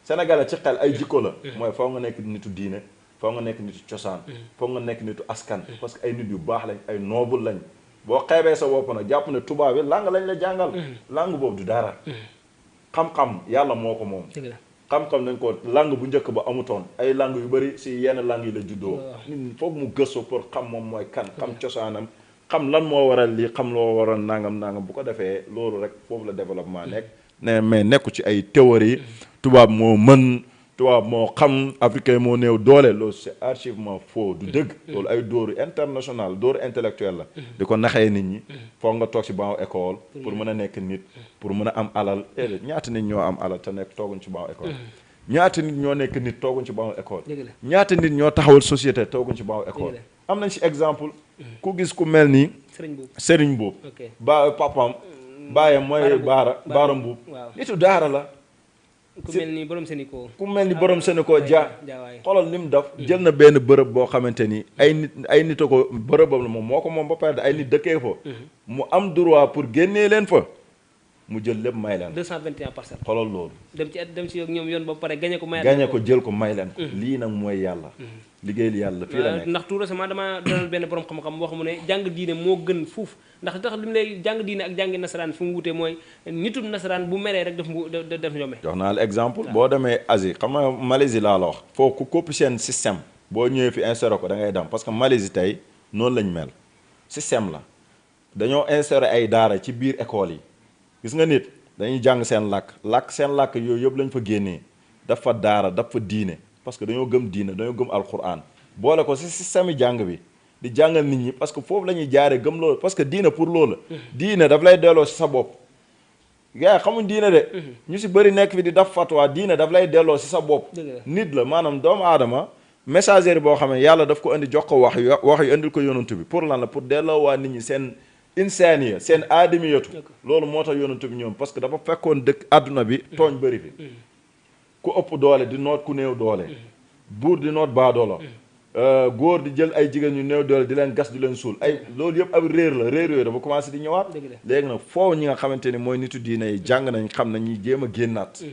sénégalais ci xel ay jikko la mooy foo nga nekk nitu diine foo nga nekk nitu cosaan foo nga nekk nitu askan parce que ay nit yu baax lañ ay noble lañ boo xeebee sa bopp nag jàpp ne tubaab bi langue lañ la jàngal langue boobu du dara xam-xam yàlla moo ko moom xam-xam nañ ko langue bu njëkk ba amutoon ay langue yu bëri si yenn langue yi la juddoo nit foog mu gëstu pour xam moom mooy kan xam cosaanam xam lan moo waral lii xam loo waral nangam bu ko defee loolu rek foofu la développement nekk ne mais nekku ci ay théorie tubaab moo mën tubaab moo xam africain moo néew doole loolu c'est archivement faux du dëgg loolu ay dóoru international dóoru intellectuel la di ko naxee nit ñi foog nga toog ci banc école pour mën a nekk nit pour mën a am alal ñaata nit ñoo am alal te nekk tooguñ ci banc école ñaata nit ñoo nekk nit tooguñ ci banc école ñaata nit ñoo taxawal société tooguñ ci banc école am nañ ci exemple ku gis ku mel ni Serigne Mboup ba papam baayam mooy baara Mboup nitu daara la ku mel ni borom Sénégal Dia xoolal li mu def jël na benn bërëb boo xamante ni ay nit a ko bërëbam la moom moo ko moom ba pare ay nit dëkkee fa mu am droit pour génnee leen fa mu jël lépp may leen 221 parcelles xoolal loolu dem ci ñoom yoon ba pare gañe ko jël ko may leen ko lii nag mooy yàlla liggéeyal yàlla fii la nekk ndax tout récemment dama dalal benn borom xam-xam wax mu ne jàng diine moo gën fuuf ndax tax li mu lay jàng diine ak jàngi nasaraan fu mu wutee mooy nitu nasaraan bu meree rek def njombe jox naa la exemple boo demee Asie xam nga Malaisie laa la wax foofu ku copie seen système boo ñëwee fi instauré ko da ngay dem parce que Malaisie tey noonu lañ mel système la dañoo instauré ay daara ci biir école yi gis nga nit dañuy jàng seen làkk yooyu yëpp lañ fa génnee dafa daara dafa diine parce que dañoo gëm diine dañoo gëm alquran boole ko ci système yi jàng bi di jàngal nit ñi parce que foofu la ñuy jaaree gëm loolu parce que diine pour loolu diine daf lay delloo ci sa bopp gars yi xamuñ diine de ñu ci bëri nekk fi di daf fatwa diine daf lay delloo ci sa bopp nit la maanaam doomu aadama messager boo xam ne yàlla daf ko indi jox ko wax yu indil ko yonantu bi pour lan la pour delloo waa nit ñi seen insaaniya seen aadamiyatu loolu moo tax yonantu bi ñoom parce que dafa fekkoon dëkk àdduna bi tooñ bëri fi ku ëpp doole di noot ku néew doole buur di noot baadoola góor di jël ay jigéen ñu néew doole di leen gas di leen suul ay loolu yëpp ab réer yooyu dafa commencé di ñëwaat léegi nag foofu ñi nga xamante ni mooy nitu diine yi jàng nañ xam na ñuy jéem a génnaat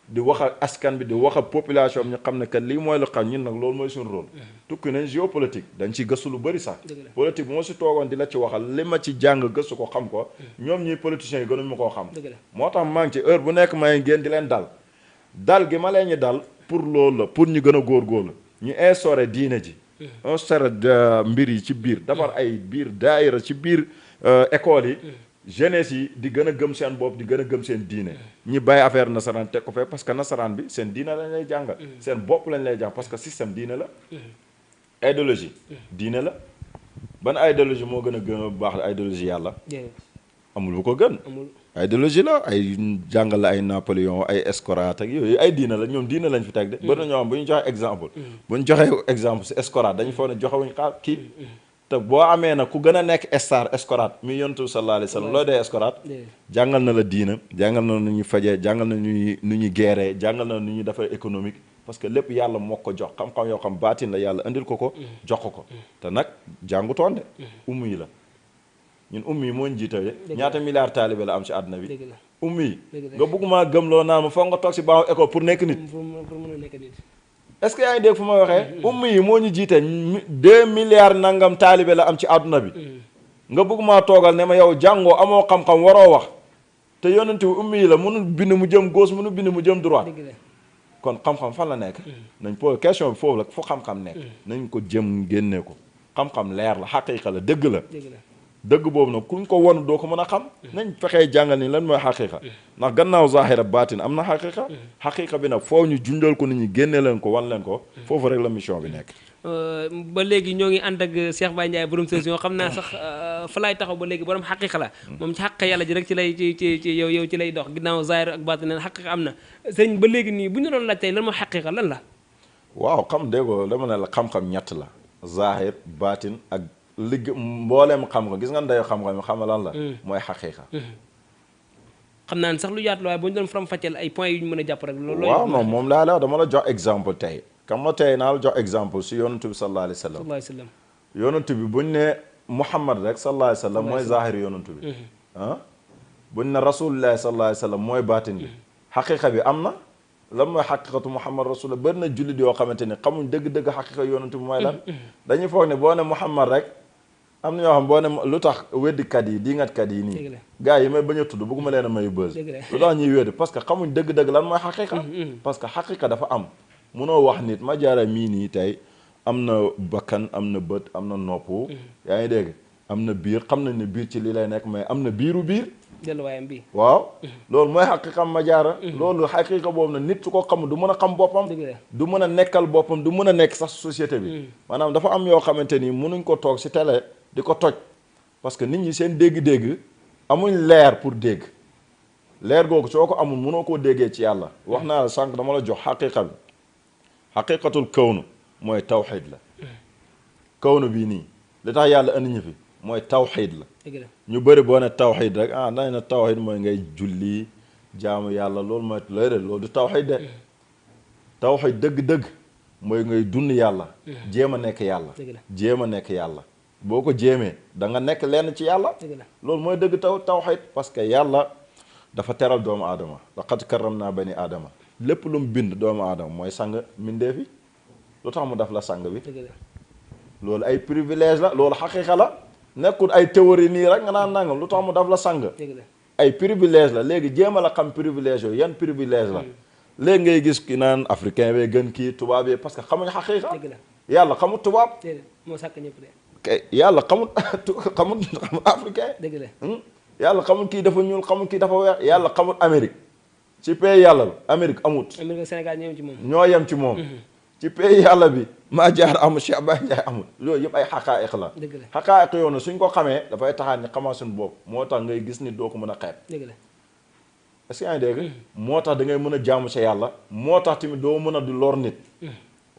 di wax ak askan bi di wax ak population bi ñu xam ne que lii mooy lu xam ñun nag loolu mooy suñu rôle tukki nañ géopolitique dañ ciy gëstu lu bëri sax politique moo si toogoon di la ci waxal li ma ci jàng gëstu ko xam ko ñoom ñuy politiciens yi gënuñ ma koo xam moo tax maa ngi ci heure bu nekk may ngeen di leen dal gi ma leen ñu dal pour loolu la pour ñu gën a góorgóorlu ñu instauré diine ji instauré mbir yi ci biir defar ay biir daayira ci biir école yi jeunesse yi di gën a gëm seen bopp di gën a gëm seen diine ñi bàyyi affaire nasaraan teg ko fee parce que nasaraan bi seen diine lañ lay jàngal seen bopp lañ lay jàng parce que système diine la idéologie diine la ban idéologie moo gën a baax la idéologie yàlla amul bu ko gën. ay idéologie la ay jàngal la ay Napoléon ay escroate ak yooyu ay diina la ñoom diina lañ fi teg de. bëri na ñoo xam bu ñu joxe exemple. bu ñu joxee exemple si escroate dañu foog ne joxewuñ xaar kii. te boo amee nag ku gën a nekk star escroate mi yonent bi sallallahu alayhi wa sallam looy dee escroate. jàngal na la diina jàngal na nu ñuy fajee jàngal na nu ñuy geeree jàngal na nu ñuy defar économique. parce que lépp yàlla moo ko jox xam-xam yoo xam baatin la yàlla indil ko jox ko te nag jàngutoon de ummu yi la ñun ummu yi moo ñu jiitale ñaata milliards taalibe la am ci àdduna bi ummu yi nga bëgguma gëmloo naan ma foog nga toog si baaw école pour nekk nit est-ce que yaa ngi dégg fu ma waxee ummu yi moo ñu jiite 2 milliards nangam taalibe la am ci àdduna bi nga bëgguma toogal ne ma yow jàngoo amoo xam-xam waroo wax te yonent bi ummu yi la mënul bind mu jëm gauche mënul bind mu jëm droite kon xam-xam fan la nekk nañ pose question bi foofu la fu xam-xam nekk nañ ko jëm génne ko xam-xam leer la xaqiiqa la dëgg la dëgg boobu nag kuñ ko won doo ko mën a xam nañ fexee jàngal ni lan mooy xaqiiqa ndax gannaaw zahira baatin am na xaqiiqa xaqiiqa bi nag foo ñu junjal ko nit ñi génne leen ko wan leen ko foofu rek la mission bi nekk ba léegi ñoo ngi ànd ak Cheikh Baye Ndiaye borom solution xam naa sax fa laay taxaw ba léegi borom xaqiiqa la moom ci xaq yàlla ji rek ci lay ci yow ci lay dox ginnaaw zahir ak baatin neen xaqiiqa am na sëñ ba léegi nii bu ñu doon laaj tey lan mooy xaqiiqa lan la waaw xam déggoo dama ne la xam-xam ñett la zahir baatin ak ligg mbooleem xam-xam gis nga ndeyo xam-xam xam lan la mooy xaqiiqa xam naa ne sax lu yaatu la waaye bu ñu doon faram fàcceel ay points yu ñu mën a jàpp rek loolu waaw non moom laa la dama la jox exemple tey kam la tey naa la jox exemple si yonent bi sallallahu alayhi wa sallam yonent bi buñ ne Muhammad rek sallallahu alayhi wa sallam mooy zahir yonent bi buñ ne rasulillahi sallallahu alayhi wa sallam mooy baatin bi xaqiqa bi am na lan mooy xaqiqatu Muhammad rasulullah bëri na jullit yoo xamante ni xamuñ dëgg-dëgg xaqiqa yonent bi mooy lan dañuy foog ne boo ne Muhammad rek am na ñoo xam boo ne lu tax weddikat yi diingatkat yi nii gars yi may bañ a tudd bëgguma leen a may bës lu tax ñuy weddi parce que xamuñ dëgg-dëgg lan mooy xaqiqa parce que xaqiqa dafa am munoo wax nit ma jaara mii nii tey am na bakkan am na bët am na nopp yaa ngi dégg am na biir xam nañ ne biir ci lii lay nekk mais am na biiru biir delluwaayam bi waaw loolu mooy xaqiqa ma jaara loolu xaqiqa boobu na nit su ko xam du mën a xam boppam du mën a nekkal boppam du mën a nekk sax société bi maanaam dafa am yoo xamante ni mënuñ ko toog si télé di ko toj parce que nit ñi seen dégg-dégg amuñ leer pour dégg leer googu soo ko amul mënoo koo déggee ci yàlla wax naa la sànq dama la jox xaqiqa bi xaqiqatul kawnu mooy tawxid la kawnu bii nii li tax yàlla andi ñu fi mooy tawxid la ñu bëri boo ne tawxid rek nañ na tawxid mooy ngay julli jaamu yàlla loolu mooy lay de loolu du tawxid de tawxid dëgg-dëgg mooy ngay dund yàlla jéem a nekk yàlla jéem a nekk yàlla boo ko jéemee da nga nekk lenn ci yàlla loolu mooy dëgg tawxid parce que yàlla dafa teral doomu aadama laqad karramnaa bani aadama lépp lu mu bind doomu aadama mooy sang mbindeef yi lu tax mu def la sang bi loolu ay privilège la loolu xaqiqa la nekkul ay théorie nii rek nga naan nangam lu tax mu def la sang ay privilège la léegi jéem a la xam privilège yooyu yan privilège la léegi ngay gis ki naan africain bee gën kii tubaab yi parce que xamuñ xaqiqa yàlla xamul tubaab moo sàkk ñëpp de yàlla xamul africain yàlla xamul kii dafa ñuul xamul kii dafa weex yàlla xamul Amérique ci pays yàlla bi Amérique amut Amérique Sénégal ñoo yem ci moom ñoo yem ci moom ci pays yàlla bi maa jaar amul Cheikh Baye Ndiaye amul loolu yëpp ay xaqaa'iq la xaqaa'iq yow na suñ ko xamee dafay taxaat ni xamaa suñu bopp moo tax ngay gis nit doo ko mën a xeeb est-ce que yaa ngi dégg moo tax da ngay mën a jaamu sa yàlla moo tax tamit doo mën a di lor nit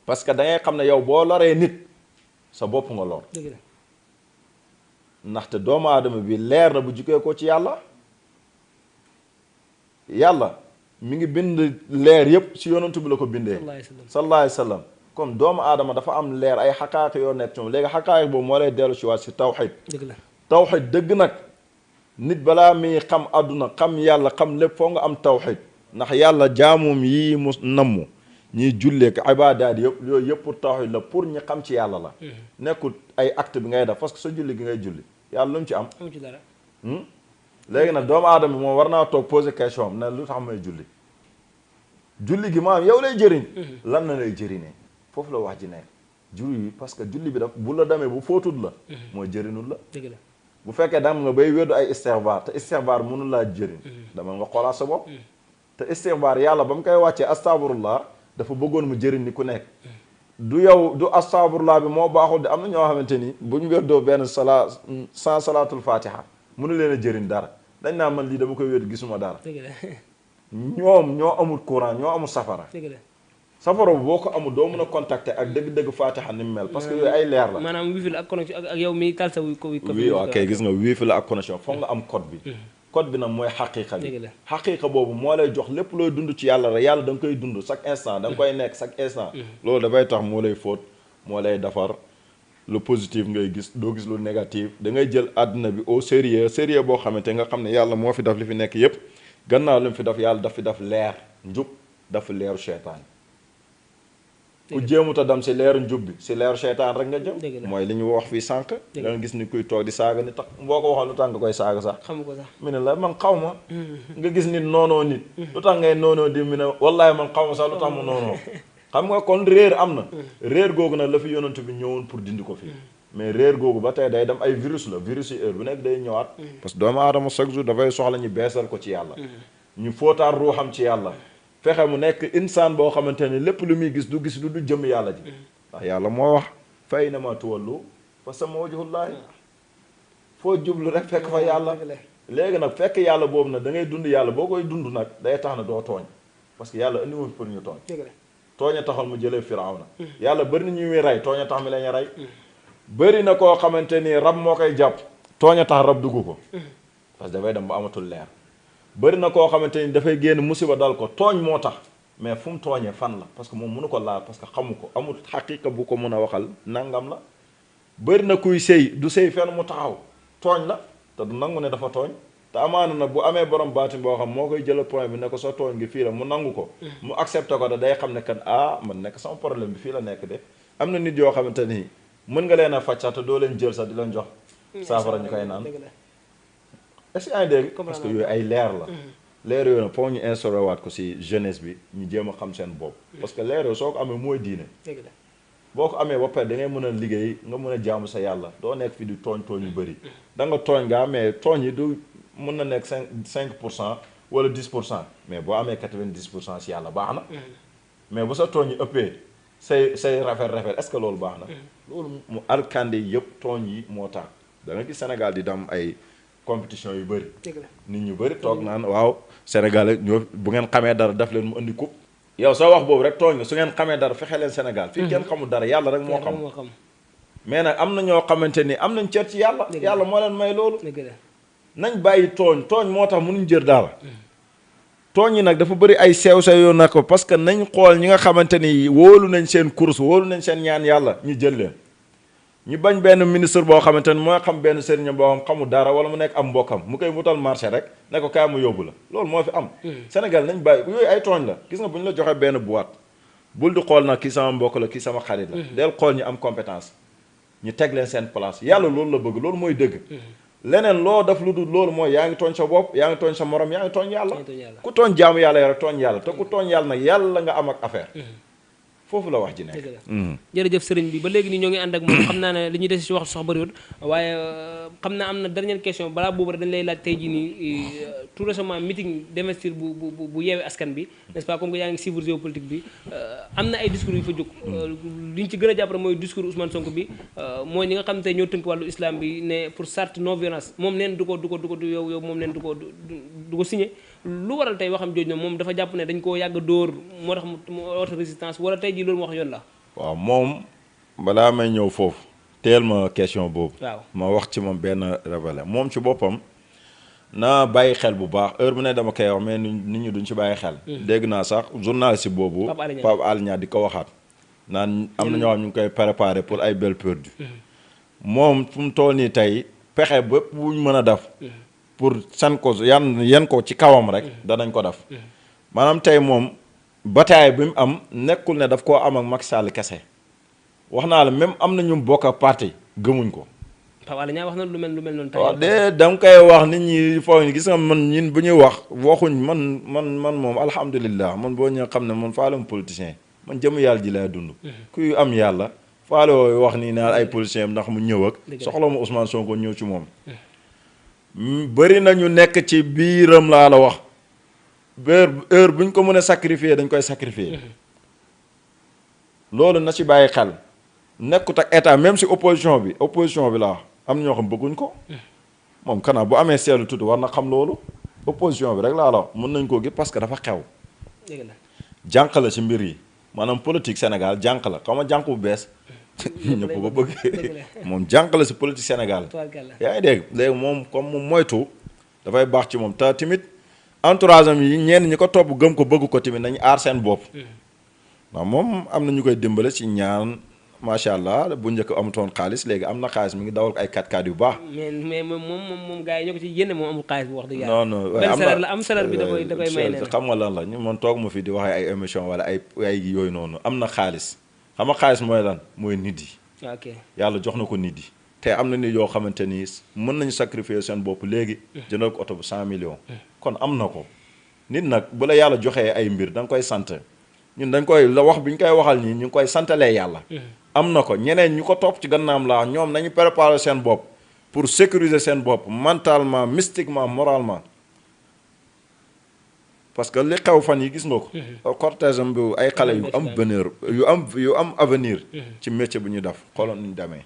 parce que da ngay xam ne yow boo loree nit sa bopp nga lor ndaxte doomu aadama bi leer na bu jugee ko ci yàlla yàlla mi ngi bind leer yëpp si yonantu bi la ko bindee sallallahu alayhi wa sallam comme doomu aadama dafa am leer ay xaqaaq yoo nekk ci moom léegi xaqaaq boobu moo lay dellu si waat si tawxid tawxid dëgg nag nit balaa muy xam àdduna xam yàlla xam lépp foo nga am tawxid ndax yàlla jaamoom yi mu namm ñiy julleek ibaadaat yëpp yooyu yëpp pour tawxid la pour ñi xam ci yàlla la nekkul ay acte bi ngay def parce que sa julli gi ngay julli yàlla lu mu ci am léegi nag doomu aadama moom war naa toog poser question am ne lu tax may julli gi maanaam yow lay jëriñ lan na lay jëriñee foofu la wax ji nekk julli parce que julli bi daf bu la demee bu fóotul la mooy jëriñul la bu fekkee dam nga bay weddu ay istixfaar te istixfaar mënul laa jëriñ dama nga xoolaat sa bopp te istixfaar yàlla ba mu koy wàccee astaghfirullah dafa bëggoon mu jëriñ ni ku nekk du yow du astaghfirullah bi moo baaxul de am na ñoo xamante ni bu ñu weddoo benn sans salaatul fatiha mënu leen a jëriñ dara dañ naa man lii dama koy wéet gisuma dara. dëgg la ñoom ñoo amul courant ñoo amul safara. dëgg la safara bu boo ko amul doo mën a contacter ak dëgg-dëgg Fatiha ni mu mel. parce que yooyu ay leer la. maanaam wifi la ak connexion ak yow mi taal sa oui ok gis nga wifi la ak connexion foog nga am code bi. code bi nag mooy xaqiiqa bi. xaqiiqa boobu moo lay jox lépp looy dund ci yàlla rek yàlla da nga koy dund chaque instant da nga koy nekk chaque instant. loolu dafay tax moo lay fóot moo lay defar lu positif ngay gis doo gis lu négatif da ngay jël àdduna bi au sérieux boo xamante nga xam ne yàlla moo fi def li fi nekk yépp gannaaw li mu fi def yàlla daf fi def leer njub dafa leeru seytaan ku jéemuta dem si leeru njub bi si leeru seytaan rek nga jëm mooy li ñu wax fii sànq nga gis ni kuy toog di saaga ni tax boo ko waxoon lu tax nga koy saaga sax xam ko sax mu ne la man xaw ma nga gis nit noonoo nit lu tax ngay noonoo di mu ne wallaay man xaw ma sax lu tax mu noonoo xam nga kon réer am na réer googu nag la fi yonent bi ñëwoon pour dindi ko fii mais réer googu ba tey day dem ay virus la virus yi heure bu nekk day ñëwaat parce que doomu aadama chaque jour dafay soxla ñu beesal ko ci yàlla ñu fóotaat ruuxam ci yàlla fexe mu nekk insaan boo xamante ne lépp lu muy gis du jëm yàlla ji ndax yàlla moo wax fay na ma tuwallu fa sama wajhullaahi foo jublu rek fekk fa yàlla léegi nag fekk yàlla boobu nag da ngay dund yàlla boo koy dund nag day tax na doo tooñ parce que yàlla indi woon pour ñu tooñ tooña taxal mu jëlee Firawna yàlla bëri na ñuy rey tooña tax mi lañu rey bëri na koo xamante ni rab moo koy jàpp tooña tax rab dugg ko parce que dafay dem ba amatul leer bëri na koo xamante ni dafay génn musiba dal ko tooñ moo tax mais fu mu tooñee fan la parce que moom mënu ko laal parce que xamu ko amul xaqiiqa bu ko mën a waxal nangam la bëri na kuy sëy du sëy fenn mu taxaw tooñ la te du nangu ne dafa tooñ te amaana nag bu amee borom baatin boo xam moo koy jël point bi ne ko sa tooñ gi fii la mu nangu ko mu accepté ko da day xam ne kan man nekk sama problème bi fii la nekk de am na nit yoo xamante ni mën nga leen a faj sax te doo leen jël sax di leen jox saafara ñu koy naan est-ce que yaa ngi dégg parce que yooyu ay leer la leer yooyu nag foo ñu instauré waat ko si jeunesse bi ñu jéem a xam seen bopp parce que leer yooyu soo ko amee mooy diine boo ko amee ba pare da ngay mën a liggéey nga mën a jaamu sa yàlla doo nekk fi di tooñ yu bëri da nga tooñ nga mais tooñ yi du mën na nekk 5% wala 10% mais boo amee 90% si yàlla baax na mais bu sa tooñ yi ëppee say rafet est-ce que loolu baax na loolu mu alkande yëpp tooñ yi moo tax da nga gis Sénégal di dem ay compétition yu bëri nit ñu bëri toog naan waaw Sénégal ñoo bu ngeen xamee dara daf leen mu indi coupe yow soo wax boobu rek tooñ nga su ngeen xamee dara fexe leen Sénégal fii kenn xamul dara yàlla rek moo xam mais nag am na ñoo xamante ni am nañ cër ci yàlla yàlla moo leen may loolu nañ bàyyi tooñ moo tax mënuñ jër dara tooñ yi nag dafa bëri ay sew-sew yoo nag ko parce que nañ xool ñi nga xamante ni wóolu nañ seen course wóolu nañ seen ñaan yàlla ñu jël leen ñu bañ benn ministre boo xamante ni mooy xam benn sëriñam boo xam xamul dara wala mu nekk am mbokkam mu koy wutal marché rek ne ko kaay mu yóbbu la loolu moo fi am Sénégal nañ bàyyi yooyu ay tooñ la gis nga bu ñu la joxee benn boîte bul di xool nag kii sama mbokk la kii sama xarit la del xool ñu am compétence ñu teg leen seen place yàlla loolu la bëgg loolu mooy dëgg leneen loo def lu dul loolu mooy yaa ngi tooñ sa bopp yaa ngi tooñ sa morom yaa ngi tooñ yàlla ku tooñ jaamu yàlla rek tooñ yàlla te ku tooñ yàlla nag yàlla nga am ak affaire foofu la wax ji nekk jërëjëf sëriñ bi ba léegi nii ñoo ngi ànd ak moom xam naa ne li ñuy des si waxtu sax bëriwul waaye xam naa am na dernière question balaa boobu rek dañ lay laaj tey jii nii tout récemment meeting d'investiture bu yeewee askan bi n'est-ce pas comme que yaa ngi suivre géopolitique bi am na ay discours yu fa jóg li ñu ci gën a jàpp rek mooy discours Ousmane Sonko bi mooy ñi nga xam te ñoo tënk wàllu islam bi ne pour charte non violence moom neen du ko yow moom neen du ko signé lu waral tey waxam jooj na moom dafa jàpp ne dañ koo yàgg dóor moo tax mu auto résistance wala tey jii loolu mu wax yoon la waaw moom balaa may ñëw foofu teel ma question boobu waaw ma wax ci moom benn révélé moom ci boppam na bàyyi xel bu baax heure bu ne dama koy wax mais nit ñi duñ ci bàyyi xel dégg naa sax journaliste boobu Pape Alé Niang di ko waxaat naan am na ñoo xam ñu ngi koy préparé pour ay belle perdue moom fu mu toll nii tey pexe bépp buñ mën a def pour san ko yan ko ci kawam rek danañ ko def maanaam tey moom bataille bi mu am nekkul ne daf koo am ak Macky Sall kese wax naa la même am na ñu bokk ak parti gëmuñ ko. Pape Alé Niang wax na lu mel noonu. waaw de da nga koy wax nit ñi foog gis nga man ñin bu ñuy wax waxuñ man moom alhamdulilah man boo ñëwee xam ne man faalum politicien man jëm yàlla ji lay dund. kuy am yàlla faale wax nii naan ay politicien ndax mu ñëw ak. soxla mu Ousmane Sonko ñëw ci moom. bëri na ñu nekk ci biiram laa la wax heure bu ñu ko mën a sacrifier dañ koy sacrifier loolu na ci bàyyi xel nekkut ak état même si opposition bi laa am ñoo xam bëgguñ ko moom kanaa bu amee seetlu tuuti war na xam loolu opposition bi rek laa la mën nañ koo gis parce que dafa xew jànq la ci mbir yi maanaam politique Sénégal jànq la xaw ma jànq bu bees ñëpp ko bëgg moom jànq la ci politique Sénégal yaa ngi dégg léegi moom comme mu moytu dafay baax ci moom te tamit entourage am yi ñenn ñi ko topp gëm ko bëgg ko tamit nañu aar seen bopp waaw moom am na ñu koy dimbale ci ñaan macha allah bu njëkk amutoon xaalis léegi am na xaalis mi ngi dawal ay 4x4 yu baax. mais moom gars yi ñoo ko ci yéene moom amul xaalis bu wax dëgg non yàlla. non benn salaire la am salaire bi da koy may ne xam nga lan la ñu man toog ma fi di waxee ay émission wala ay yooyu noonu am na xaalis xam nga xaalis mooy lan mooy nit yi. ok yàlla jox na ko nit yi. te am na nit yoo xamante ni mën nañu sacrifier seen bopp léegi. jëndal ko oto bu 100 millions. kon am na ko nit nag bu la yàlla joxee ay mbir da nga koy sant ñun dañ koy la wax bi ñu koy waxal ñii ñu ngi koy santalee yàlla. am na ko ñeneen ñu ko topp ci gannaam laa ñoom nañu préparer seen bopp pour sécuriser seen bopp mentalement mystiquement moralement parce que li xew fan yi gis nga ko. cortège am bi ay xale yu am bonheur yu am avenir. ci métier bu ñu def xooloon nu ñu demee.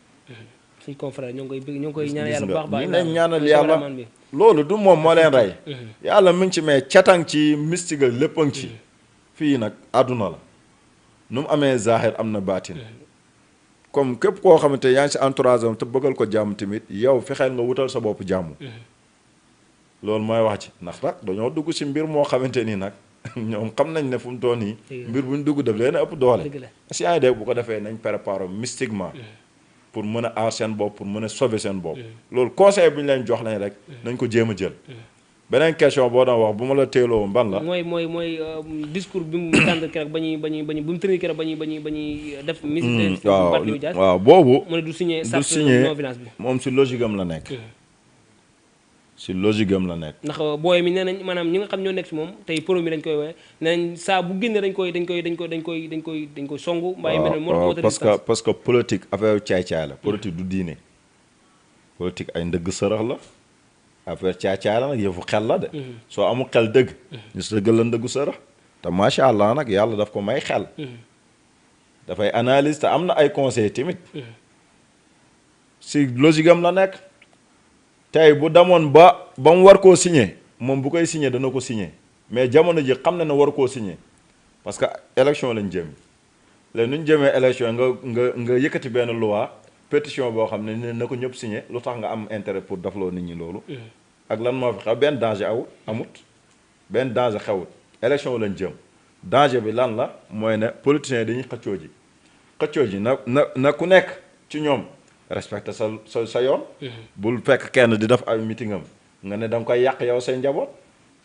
suñ confrère ñoo ngi koy ñaan yàlla bu baax baax. ñu leen ñaanal yàlla loolu du moom moo leen rey. yàlla mi ngi ci mais catang ci mystique lépp a ngi ci. fii nag àdduna la nu mu amee zahir am na baatin. comme képp koo xamante yaa ngi si entourage am te bëggal ko jàmm tamit yow fexeel nga wutal sa bopp jàmm. loolu mooy wax ci ndax nag dañoo dugg si mbir moo xamante ni nag ñoom xam nañ ne fu mu toll nii. mbir bu ñu dugg def leen ëpp doole. si yaa ngi dégg bu ko defee nañ préparer mystiquement. pour mën a aar seen bopp pour mën a sauver seen bopp. loolu conseil bu ñu leen jox lañ rek nañ ko jéem a jël. beneen question boo doon wax bu ma la teeloo ban la. mooy discours bi mu tànn keroog ba ñuy bi mu tënk keroog ba ñuy def. ministre waaw boobu. mu ne du signé non violence bi moom si logique am la nekk. si logique am la nekk. ndax booy mi nee nañ maanaam ñi nga xam ñoo nekk si moom tey pro mi dañ koy woowee nee nañ saa bu génne dañ koy songu. mbaa yu mel ne moo parce que politique affaire caay-caay la politique du diine. politique ay ndëgg sërëx la. affaire caay-caay la nag yëfu xel la de. soo amul xel dëgg. ñu si dëgg la ndëggu sërëx. te macha allah nag yàlla daf ko may xel. dafay analyse te am na ay conseil tamit. si logique am la nekk. tey bu demoon ba mu war koo signé moom bu koy signé dana ko signé mais jamono ji xam na ne war koo signé parce que élection lañ jëm léegi nu ñu jëmee élection nga yëkkati benn loi pétition boo xam ne na ko ñëpp signé lu tax nga am intérêt pour defloo nit ñi loolu. ak lan moo fi xew benn danger amut benn danger xewut élection lañ jëm danger bi lan la mooy ne politiciens yi dañuy xëccoo ji na ku nekk ci ñoom. respecté sa yoon. bul fekk kenn di def ay meeting am nga ne da nga koy yàq yow say njaboot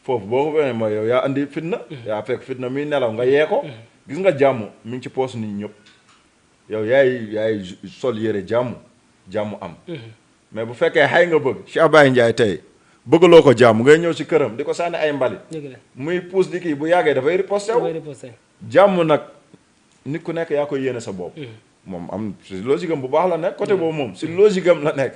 foofu boo ko beneen mooy yow yaa andi fitna. yaa fekk fitna muy nelaw nga yee ko. gis nga jàmm mi ngi ci poos nit ñëpp yow yaay sol yére jàmm am. mais bu fekkee xay nga bëgg Cheikh Baye Ndiaye tey bëggaloo ko jàmm ngay ñëw si këram di ko sànni ay mbalit. muy puus di kii bu yàggee dafay riposté wu. jàmm nag nit ku nekk yaa koy yéene sa bopp. moom am si logique am bu baax la nekk côté boobu moom si logique am la nekk.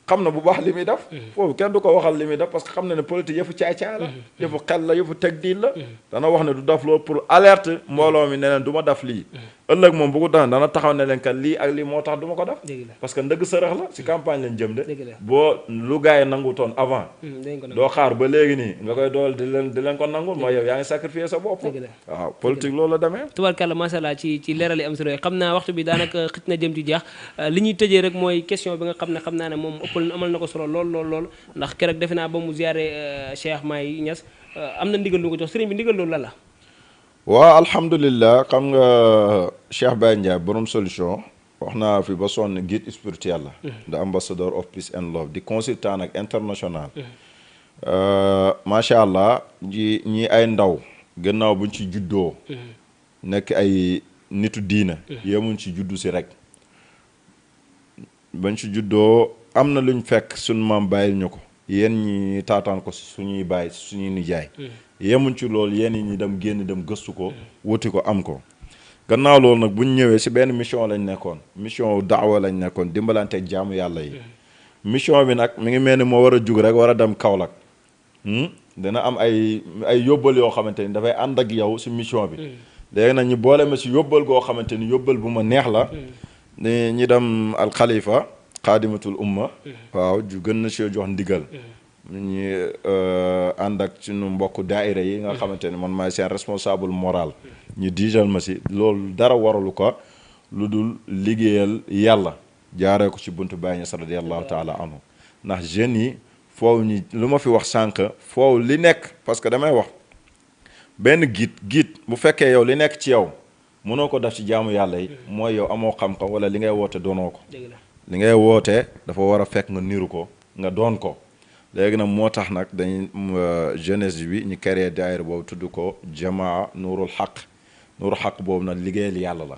xam na bu baax li muy def. foofu kenn du ko waxal li muy def parce que xam na ne politique yëfu caay-caay la. yëfu xel la yëfu teg diil la. dana wax ne du def loolu pour alerte mbooloo mi ne leen du ma def lii. ëllëg moom bu ko dana taxaw ne leen kat lii ak lii moo tax du ma ko def. parce que ndëgg sërëx la si campagne lañ jëm de. boo lu gars yi nangutoon avant. doo xaar ba léegi nii nga koy dool di leen ko nangul mooy yow yaa ngi sacrifier sa bopp. waaw politique loolu la demee. tubaarkàlla macha allah ci leeral yi am solo xam naa waxtu bi daanaka xëj na jëm ci jeex li ñuy tëjee rek mooy question bi nga xam naa ne moom amal na ko solo lool ndax keroog defe naa ba mu ziare Cheikh Mahi Niass am na ndigal lu ko jox sëriñ bi ndigal loolu la. waaw alhamdulilah xam nga Cheikh Baye Ndiaye borom solution wax naa fi ba sonn guide spirituel la. the ambassador of peace and love di consultant ak international. macha allah ñi ay ndaw gannaaw buñ ci juddoo. nekk ay nitu diina. yemuñ ci juddu si rek. bañ ci juddoo am na luñ fekk suñu maam bàyyil ñu ko yéen ñi taataan ko si suñuy bàyyi si suñuy nijaay. yemuñ ci loolu yéen ñi dem génn dem gëstu ko wuti ko am ko gannaaw loolu nag buñ ñëwee si benn mission lañ nekkoon mission daawa lañ nekkoon dimbalanteeg jaamu yàlla yi. mission bi nag mi ngi mel ni moo war a jug rek war a dem Kaolack. dina am ay yóbbal yoo xamante ni dafay ànd ak yow si mission bi. léegi nag ñu boole ma si yóbbal goo xamante ni yóbbal bu ma neex la. ñi dem al xalifa xaadimatul umma waaw ju gën na si jox ndigal ñu ànd ak suñu mbokk daaira yi nga xamante ne man maay seen responsable moral ñu diijal ma si loolu dara waralu ko lu dul liggéeyal yàlla jaaree ko ci buntu Baay Ñas radiyallahu taala anhu ndax jeunes yi foofu ñi lu ma fi wax sànq foofu li nekk parce que damay wax benn giit bu fekkee yow li nekk ci yow mënoo ko def ci jaamu yàlla yi mooy yow amoo xam-xam wala li ngay woote doonoo ko li ngay wootee dafa war a fekk nga niru ko nga doon ko léegi nag moo tax nag dañuy jeunesse bi ñu créé daayira boobu tudd ko jamaa nuurul xaq boobu nag liggéeyal yàlla la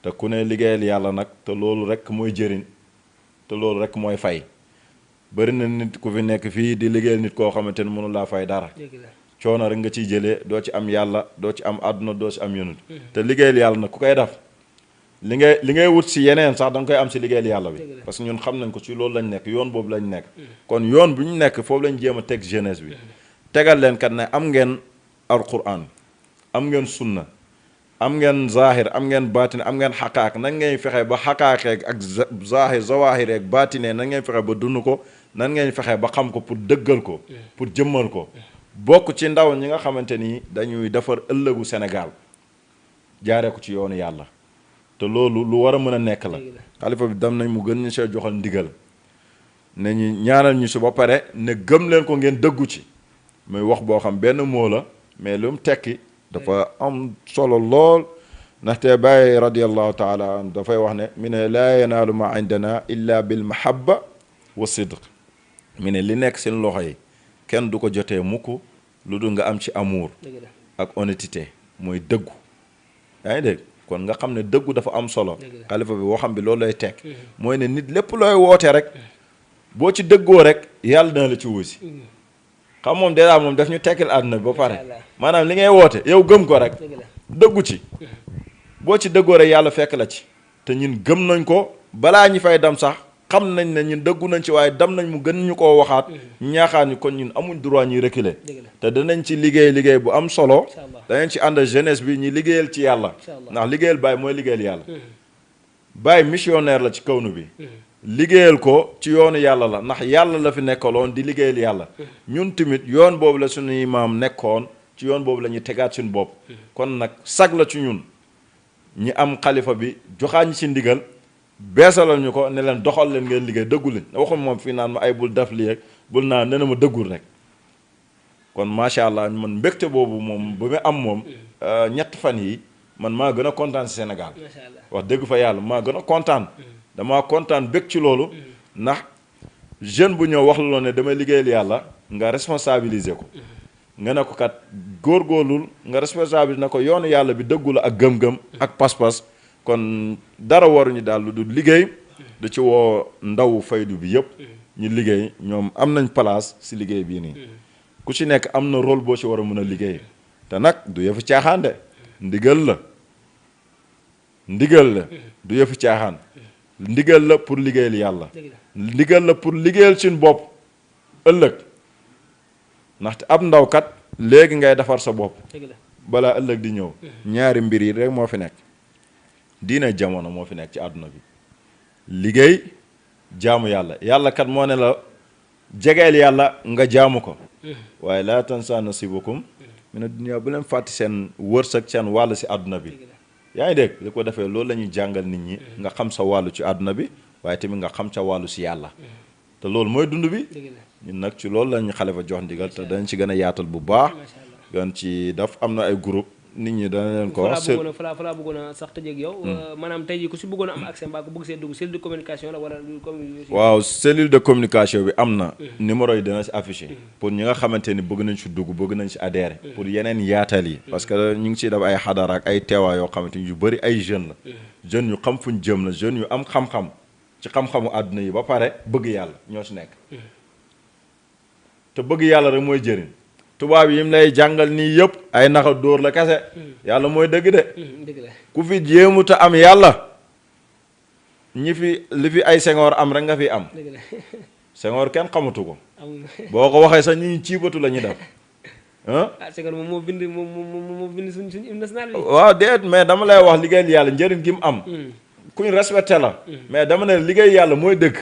te ku ne liggéeyal yàlla nag te loolu rek mooy jëriñ te loolu rek mooy fay bëri na nit ku fi nekk fii di liggéeyal nit koo xamante ne mënu laa fay dara coono rek nga ciy jëlee doo ci am yàlla doo ci am àdduna doo ci am yonent te liggéeyal yàlla nag ku koy def li ngay wut si yeneen sax da nga koy am si liggéeyal yàlla bi parce que ñun xam nañ ko ci loolu lañ nekk yoon boobu lañ nekk kon yoon bu ñu nekk foofu lañ jéem a teg jeunesse bi tegal leen kat ne am ngeen alquran am ngeen sunna am ngeen zahir am ngeen baatine am ngeen xaqaaq nan ngay fexe ba xaqaaqeeg ak zahir zawahir ak baatine nan ngay fexe ba dund ko nan ngay fexe ba xam ko pour dëggal ko pour jëmmal ko bokk ci ndaw ñi nga xamante ni dañuy defar ëllëgu Sénégal jaaree ko ci yoonu yàlla te loolu lu war a mën a nekk la xalifa bi dem nañ mu gën ñu see joxal ndigal ne ñu ñaanal ñu si ba pare ne gëm leen ko ngeen dëggu ci muy wax boo xam benn moo la mais lu mu tekki dafa am solo lool ndaxte Baay radiyallahu taala an dafay wax ne mi ne laa yanaalu ma indana illa bil mahabba wa sidq mi ne li nekk seen loxo yi kenn du ko jotee mukk lu dul nga am ci amour ak honnêteté mooy dëggu yaa ngi dégg kon nga xam ne dëggu dafa am solo xalifa bi waxam bi loolu lay tekk mooy ne nit lépp looy woote rek boo ci dëggoo rek yàlla dina la ci wuusi xam moom dèjà moom daf ñu tekkil àdduna bi ba pare maanaam li ngay woote yow gëm ko rek dëggu ci boo ci dëggoo rek yàlla fekk la ci te ñun gëm nañ ko balaa ñi fay dem sax xam nañ ne ñun dëggu nañ ci waaye dem nañ mu gën ñu koo waxaat ñaaxaat ñu kon ñun amuñ droit ñuy reculer te danañ ci liggéey bu am solo danañ ci ànd jeunesse bi ñi liggéeyal ci yàlla ndax liggéeyal Baay mooy liggéeyal yàlla Baay missionnaire la ci kawnu bi liggéeyal ko ci yoonu yàlla la ndax yàlla la fi nekkaloon di liggéeyal yàlla ñun tamit yoon boobu la suñuy maam nekkoon ci yoon boobu la ñuy tegaat suñu bopp kon nag sag la ci ñun ñi am xalifa bi joxaañ ci ndigal beesalal ñu ko ne leen doxal leen ngeen liggéey dëggu leen waxul moom fii naan ma ay bul def lii rek bul naa ne na ma dëggul rek kon macha allah man mbégte boobu moom ba mu am moom ñett fan yi man maa gën a kontaan si Sénégal wax dëgg fa yàlla maa gën a kontaan damaa kontaan bég ci loolu ndax jeune bu ñëw wax la loo ne damay liggéeyal yàlla nga responsabiliser ko nga ne ko kat góorgóorlul nga responsabiliser na ko yoonu yàlla bi dëggu la ak gëm-gëm ak pas-pas kon dara waruñu daal lu dul liggéey da ci woo ndaw faydu bi yëpp ñu liggéey ñoom am nañ place si liggéey bii nii ku ci nekk am na rôle boo ci war a mën a liggéey te nag du yëfu caaxaan de ndigal la du yëfu caaxaan ndigal la pour liggéeyal yàlla ndigal la pour liggéeyal suñu bopp ëllëg ndaxte ab ndaw kat léegi ngay defar sa bopp balaa ëllëg di ñëw ñaari mbir yi rek moo fi nekk diine jamono moo fi nekk ci àdduna bi liggéey jaamu yàlla kat moo ne la jegeel yàlla nga jaamu ko waaye laa tansa nasibakum mina dunya bu leen fàtti seen wërsëg seen wàll si àdduna bi yaa ngi dégg li ko defee loolu la ñuy jàngal nit ñi nga xam sa wàllu ci àdduna bi waaye tamit nga xam sa wàllu si yàlla te loolu mooy dund bi ñun nag ci loolu lañu xalifa jox ndigal te dañ ci gën a yaatal bu baax gën ci daf am na ay groupe nit ñi dana leen ko wax falaa bëggoon a sax tëjeeg yow maanaam tey jii ku si bëggoon a am accès mbaa ko bëgg see dugg cellule de communication la wala waaw cellule de communication bi am na numéro yi dana si affiché pour ñi nga xamante ni bëgg nañ si dugg bëgg nañ si adhéré pour yeneen yaatal yi parce que ñu ngi siy def ay xadara ak ay teewaa yoo xamante ni yu bëri ay jeunes la jeunes yu xam fuñ jëm la jeunes yu am xam-xam ci xam-xamu àdduna yi ba pare bëgg yàlla ñoo si nekk te bëgg yàlla rek mooy jëriñ tubaab yi mu lay jàngal nii yëpp ay naxa dóor la kese yàlla mooy dëgg de ku fi jéemuta am yàlla ñi fi li fi ay Senghor am rek nga fi am Senghor kenn xamatu ko boo ko waxee sax ñu ciibatu la ñu def Senghor moom moo bind suñ hymne national bi waaw déet mais dama lay wax liggéeyal yàlla njëriñ gi mu am kuñ respecté la mais dama ne liggéey yàlla mooy dëgg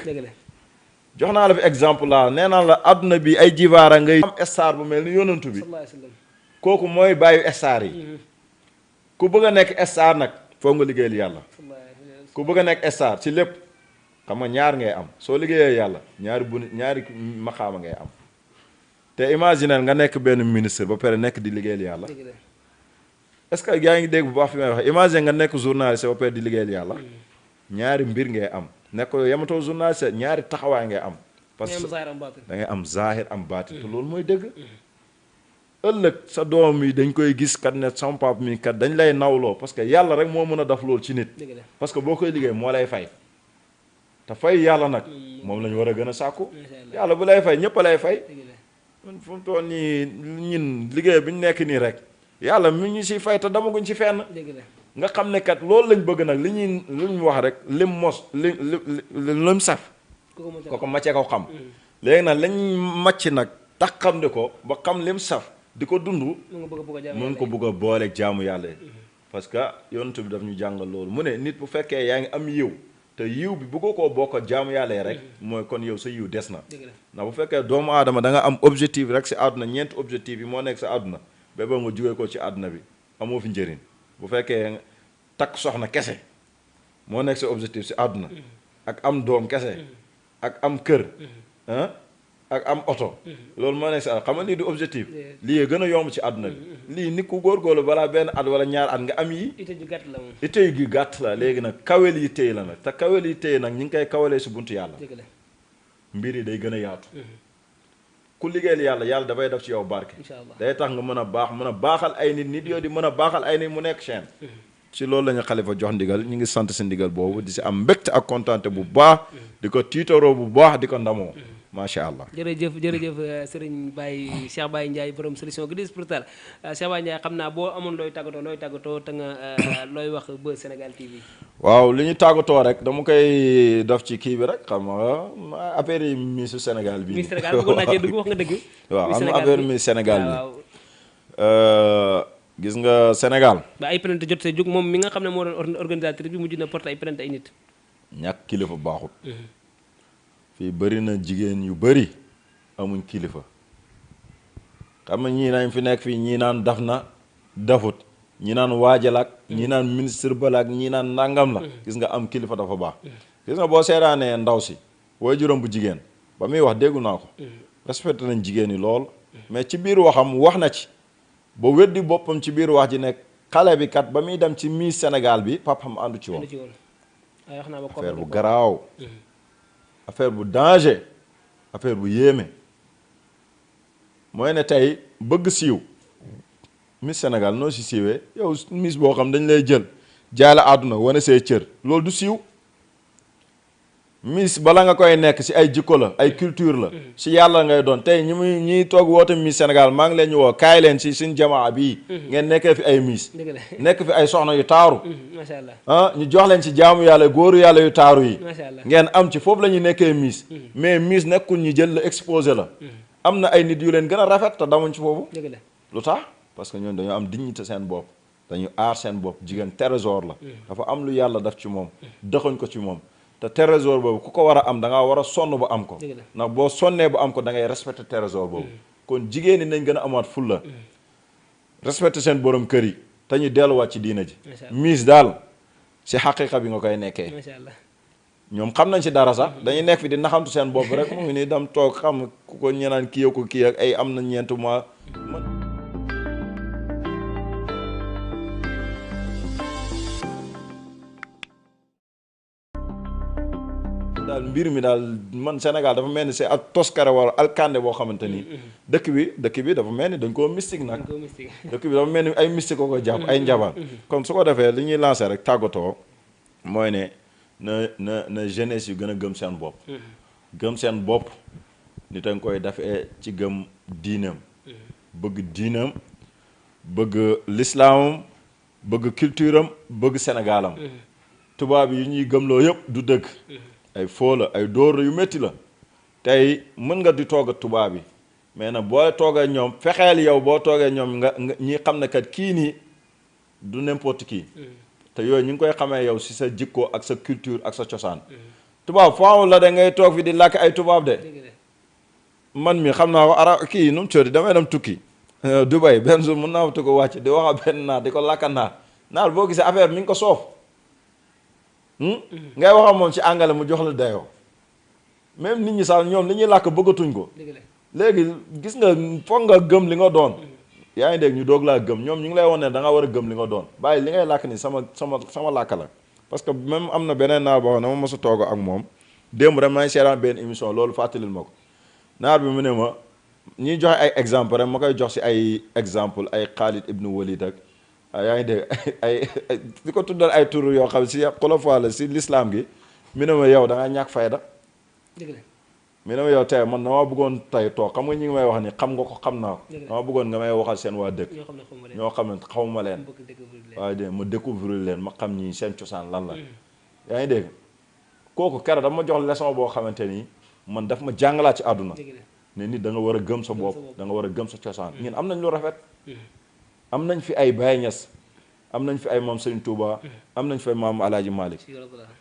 jox naa la fi exemple la nee naa la adduna bi ay jivaara ngay am star bu mel ni yonantu bi kooku mooy bàyyi star yi ku bëgg a nekk star nag foog nga liggéeyal yàlla ku bëgg a nekk star ci lépp xam nga ñaar ngay am soo liggéeyee yàlla ñaari maqaama ngay am te imaginer nga nekk benn ministre ba pare nekk di liggéeyal yàlla est-ce que yaa ngi dégg bu baax fi may wax imagine nga nekk journaliste ba pare di liggéeyal yàlla ñaari mbir ngay am nekk yamatoo journaliste ñaari taxawaay ngay am parce que da ngay am zahir am baatin te loolu mooy dëgg ëllëg sa doom yi dañ koy gis kat ne sama papa mi kat dañ lay nawloo parce que yàlla rek moo mën a def loolu ci nit parce que boo koy liggéey moo lay fay te fay yàlla nag moom la ñu war a gën a sàkku yàlla bu lay fay ñëpp a lay fay man fu mu toll nii ñun liggéey bi ñu nekk nii rek yàlla mi ñu si fay te damaguñ ci fenn nga xam ne kat loolu lañ bëgg nag li ñu wax rek lim mos lim saf ko maccee ko xam léegi nag lañ macc nag tax xam ne ko ba xam lim saf di ko dund mu ngi ko bëgg a booleeg jaamu yàlla parce que yonent bi daf ñu jàngal loolu mu ne nit bu fekkee yaa ngi am yiw te yiw bi bëggoo koo bokk jaamu yàlla rek mooy kon yow sa yiw des na ndax bu fekkee doomu aadama da nga am objectif rek si àdduna ñeenti objectif yi moo nekk sa àdduna ba ba nga jugee ko ci àdduna bi amoo fi njëriñ bu fekkee takk soxna kese moo nekk sa objectif si àdduna ak am doom kese ak am kër ak am oto loolu moo nekk sa xam nga lii du objectif lii gën a yomb ci àdduna bi lii nit ku góorgóorlu balaa benn at wala ñaar at nga am yi ite yu gàtt la léegi nag kawel yi téy la nag te kawel yi téy nag ñi ngi koy kawalee si buntu yàlla mbir yi day gën a yaatu ku liggéeyal yàlla yàlla dafay def ci yow barke day tax nga mën a baax mën a baaxal ay nit yooyu di mën a baaxal ay nit mu nekk chaîne ci loolu la ñu xalifa jox ndigal ñu ngi sant si ndigal boobu di si am mbégte ak kontaante bu baax di ko tiitaroo bu baax di ko ndamoo macha allah jërëjëf Serigne Baye Cheikh Baye Ndiaye borom solution Gris Spirituel Cheikh Baye Ndiaye xam naa boo amoon looy tàggatoo te nga looy wax ba Sénégal TV. waaw li ñu tàggatoo rek dama koy def ci kii bi rek xam nga affaire yi Miss Sénégal bi. Miss Sénégal bëggoon naa cee dugg wax nga dëgg. waaw am na affaire Miss Sénégal bi gis nga Sénégal. ba ay plainte jot see jóg moom mi nga xam ne moo doon organisateur bi mujj na porte ay plainte ay nit. ñàkk kilifa baaxut. fii bëri na jigéen yu bëri amuñ kilifa xam nga ñii nañ fi nekk fii ñii naan daf na dafut ñi naan waajalaak ñi naan ministre balaak ñi naan nangam la gis nga am kilifa dafa baax gis nga boo seeraanee ndaw si way juróom bu jigéen ba muy wax déggu naa ko respecté nañ jigéen yi lool mais ci biir waxam wax na ci ba weddi boppam ci biir wax ji nekk xale bi kat ba muy dem ci Miss Sénégal bi papam àndu ci woon affaire bu garaaw affaire bu danger affaire bu yéeme mooy ne tey bëgg siiw Miss Sénégal noo si siiwee yow Miss boo xam dañ lay jël jaay la àdduna wane see cër loolu du siiw Miss bala nga koy nekk si ay jikko la ay culture la si yàlla ngay doon tey ñi toog woote Miss Sénégal maa ngi leen ñu woo kaay leen si suñ jamaa bii ngeen nekkee fi ay Miss nekk fi ay soxna yu taaru macha allah ñu jox leen ci jaamu yàlla góoru yàlla yu taaru yi ngeen am ci foofu la ñuy nekkee Miss mais Miss nekkul ñu jël la exposé la am na ay nit yu leen gën a rafet te damuñ ci foofu lu tax parce que ñoom dañoo am dignité seen bopp dañu aar seen bopp jigéen trésor la dafa am lu yàlla def ci moom dëxuñ ko ci moom te trésor boobu ku ko war a am da ngaa war a sonn ba am ko ndax boo sonnee ba am ko da ngay respecté trésor boobu kon jigéen ñi nañ gën a amaat fulla respecté seen borom kër yi te ñu delluwaat ci diina ji Miss daal si xaqiqa bi nga koy nekkee ñoom xam nañ si dara sax dañuy nekk fi di naxantu seen bopp rek mu ngi nii dem toog xam ku ko ñenaan kii ko kii ak ay am na ñeenti mois daal mbir mi daal man Sénégal dafa mel ni c'est ak toskare wala alkande boo xamante ni dëkk bi dafa mel ni dañ koo mystique nag dëkk bi dafa mel ni ay mystique ko jàpp ay njabar comme su ko defee li ñuy lancé rek tàggatoo mooy ne na jeunesse yu gën a gëm seen bopp gëm seen bopp nit a nga koy defee ci gëm diinam bëgg lislaamam bëgg culture am bëgg Sénégalam tubaab yi ñuy gëmloo yëpp du dëgg ay foo la ay dóor yu métti la tey mën nga di toog ak tubaab yi mais nag boo toogee ñoom fexeel yow boo toogee ñoom nga ñi xam ne kat kii nii du n'importe qui te yooyu ñu ngi koy xamee yow si sa jikko ak sa culture ak sa cosaan tubaab faaw la da ngay toog fi di làkk ay tubaab de man mi xam naa ko kii nu mu tudd damay dem tukki Dubai benn jour mun naa tukki wàcc di wax a benn naar di ko làkka naar boo gisee affaire mi ngi ko soof ngay wax ak moom ci angale mu jox la dayoo même nit ñi sax ñoom li ñuy làkk bëggatuñ ko léegi gis nga foog nga gëm li nga doon yaa ngi dégg ñu doog laa gëm ñoom ñu ngi lay won ne da nga war a gëm li nga doon bàyyi li ngay làkk ni sama làkk la parce que même am na beneen naar boo xam ne ma mos a toog ak moom démb rek maa ngi seetaan benn émission loolu fàttalil ma ko naar bi mu ne ma ñuy joxe ay exemple rek ma koy jox si ay exemple ay Khalid ibnu Walid ak yaa ngi dégg ay di ko tuddal ay tur yoo xam si xulafa la si l'islam gi mu ne ma yow da nga ñàkk fayda mi ne ma yow tey man dama bëggoon tey toog xam nga ñi ngi may wax ni xam nga ko xam naa ko dama bëggoon nga may waxal seen waa dëkk ñoo xam ne xawma leen waaye dégg ma découvrir leen ma xam ñi seen cosaan lan la yaa ngi dégg kooku keroog dama jox leçon boo xamante ni man daf ma jàngalaat ci àdduna ne nit da nga war a gëm sa bopp da nga war a gëm sa cosaan ñun am nañ lu rafet am nañ fi ay Baye Niass am nañ fi ay maam Serigne Touba am nañ fi ay maam Alaaji Malick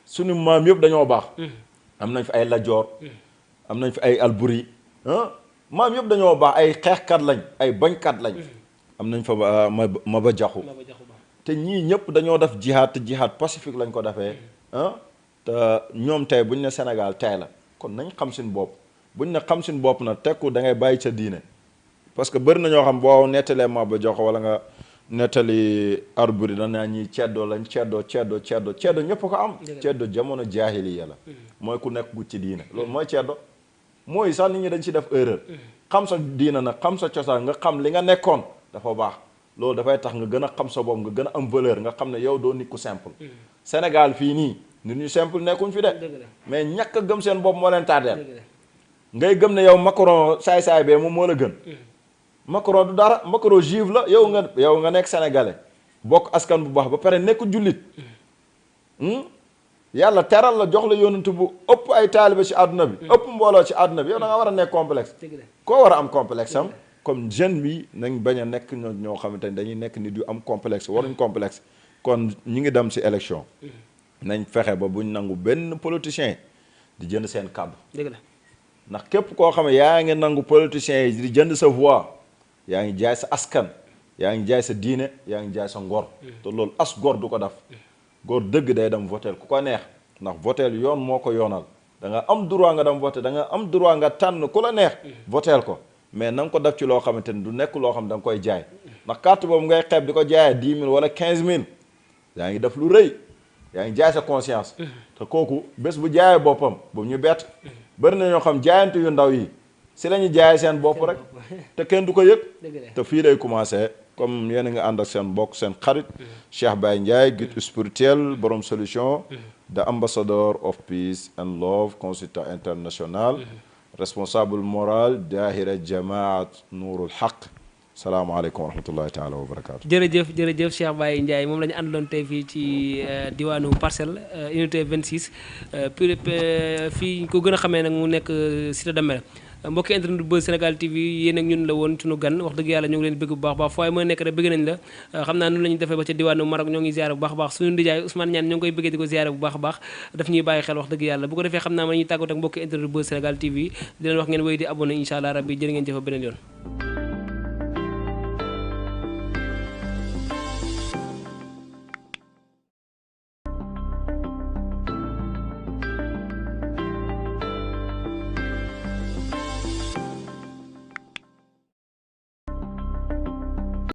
suñu maam yëpp dañoo baax am nañ fi ay Lajoor am nañ fi ay Alburi maam yëpp dañoo baax ay xeexkat lañ ay bañkat lañ am nañ fa Maba Jaxu te ñii ñëpp dañoo def jihaad te jihaad pacifique lañ ko defee te ñoom tey buñ ne Sénégal tey la kon nañ xam suñu bopp buñ ne xam suñu bopp na tekku da ngay bàyyi sa diine parce que bëri na ñoo xam boo nettalee Maba Jaxu wala nga nettali Alburi danaa ñi ceddoo lañ ceddo ñëpp ko am ceddo jamono jaahiliya la mooy ku nekk gu ci diine loolu mooy ceddo mooy sax nit ñi dañ ci def erreur xam sa diina nag xam sa cosaan nga xam li nga nekkoon dafa baax loolu dafay tax nga gën a xam sa bopp nga gën a am valeur nga xam ne yow doo nit ku simple Sénégal fii nii nit ñu simple nekkuñ fi de mais ñàkk a gëm seen bopp moo leen tardeel ngay gëm ne yow Macron saay-saay bee moom moo la gën Macron du dara Macron juif la yow nga nekk sénégalais bokk askan bu baax ba pare nekk jullit yàlla teral la jox la yonent bu ëpp ay taalibe ci àdduna bi ëpp mbooloo ci àdduna bi yow da nga war a nekk complexe koo war a am complexe am comme jeune bi nañ bañ a nekk ñoo xamante ni dañuy nekk nit yu am complexe waruñ complexe kon ñi ngi dem ci élection nañ fexe ba buñ nangu benn politicien di jënd seen kàddu ndax képp koo xam ne yaa ngi nangu politiciens yi di jënd sa voix yaa ngi jaay sa askan yaa ngi jaay sa diine yaa ngi jaay sa ngor te loolu as gor du ko def góor dëgg day dem votel ku ko neex ndax votel yoon moo ko yoonal da nga am droit nga dem voté da nga am droit nga tànn ku la neex votel ko mais na nga ko def ci loo xamante ni du nekk loo xam da nga koy jaay ndax carte boobu ngay xeeb di ko jaayee 10 000 wala 15 000 yaa ngi def lu rëy yaa ngi jaay sa conscience te kooku bés bu jaayee boppam bu ñu bett bëri na ñoo xam jaayante yu ndaw yi si la ñu jaayee seen bopp rek te kenn du ko yëg te fii lay commencé comme yéen a nga ànd ak seen mbokk seen xarit Cheikh Baye Ndiaye guide spirituel borom solution the ambassador of peace and love consultant international responsable moral daahira jamaat nuurul haq salaamaaleykum wa rahmatullahi taala wa barakaatu. jërëjëf Cheikh Baye Ndiaye moom la ñu àndaloon tey fii ci diwaanu Parcelles unité 26 fii ko gën a xamee nag mu nekk cité Damel mbokki internet bu Buzz Sénégal TV yéen ak ñun la woon suñu gan wax dëgg yàlla ñoo ngi leen bëgg bu baax baax fooy mooy nekk rek bëgg nañ la xam naa noonu la ñu defee ba ca diwaanu Maroc ñoo ngi ziare bu baax baax suñu ndijaay Ousmane Niane ñoo ngi koy bëggee di ko ziare bu baax baax daf ñuy bàyyi xel wax dëgg yàlla bu ko defee xam naa ma ñuy tàggatoo ak mbokki internet bu Buzz Sénégal TV di leen wax ngeen wéy di abonné incha allah rabbi jërë ngeen jëfa beneen yoon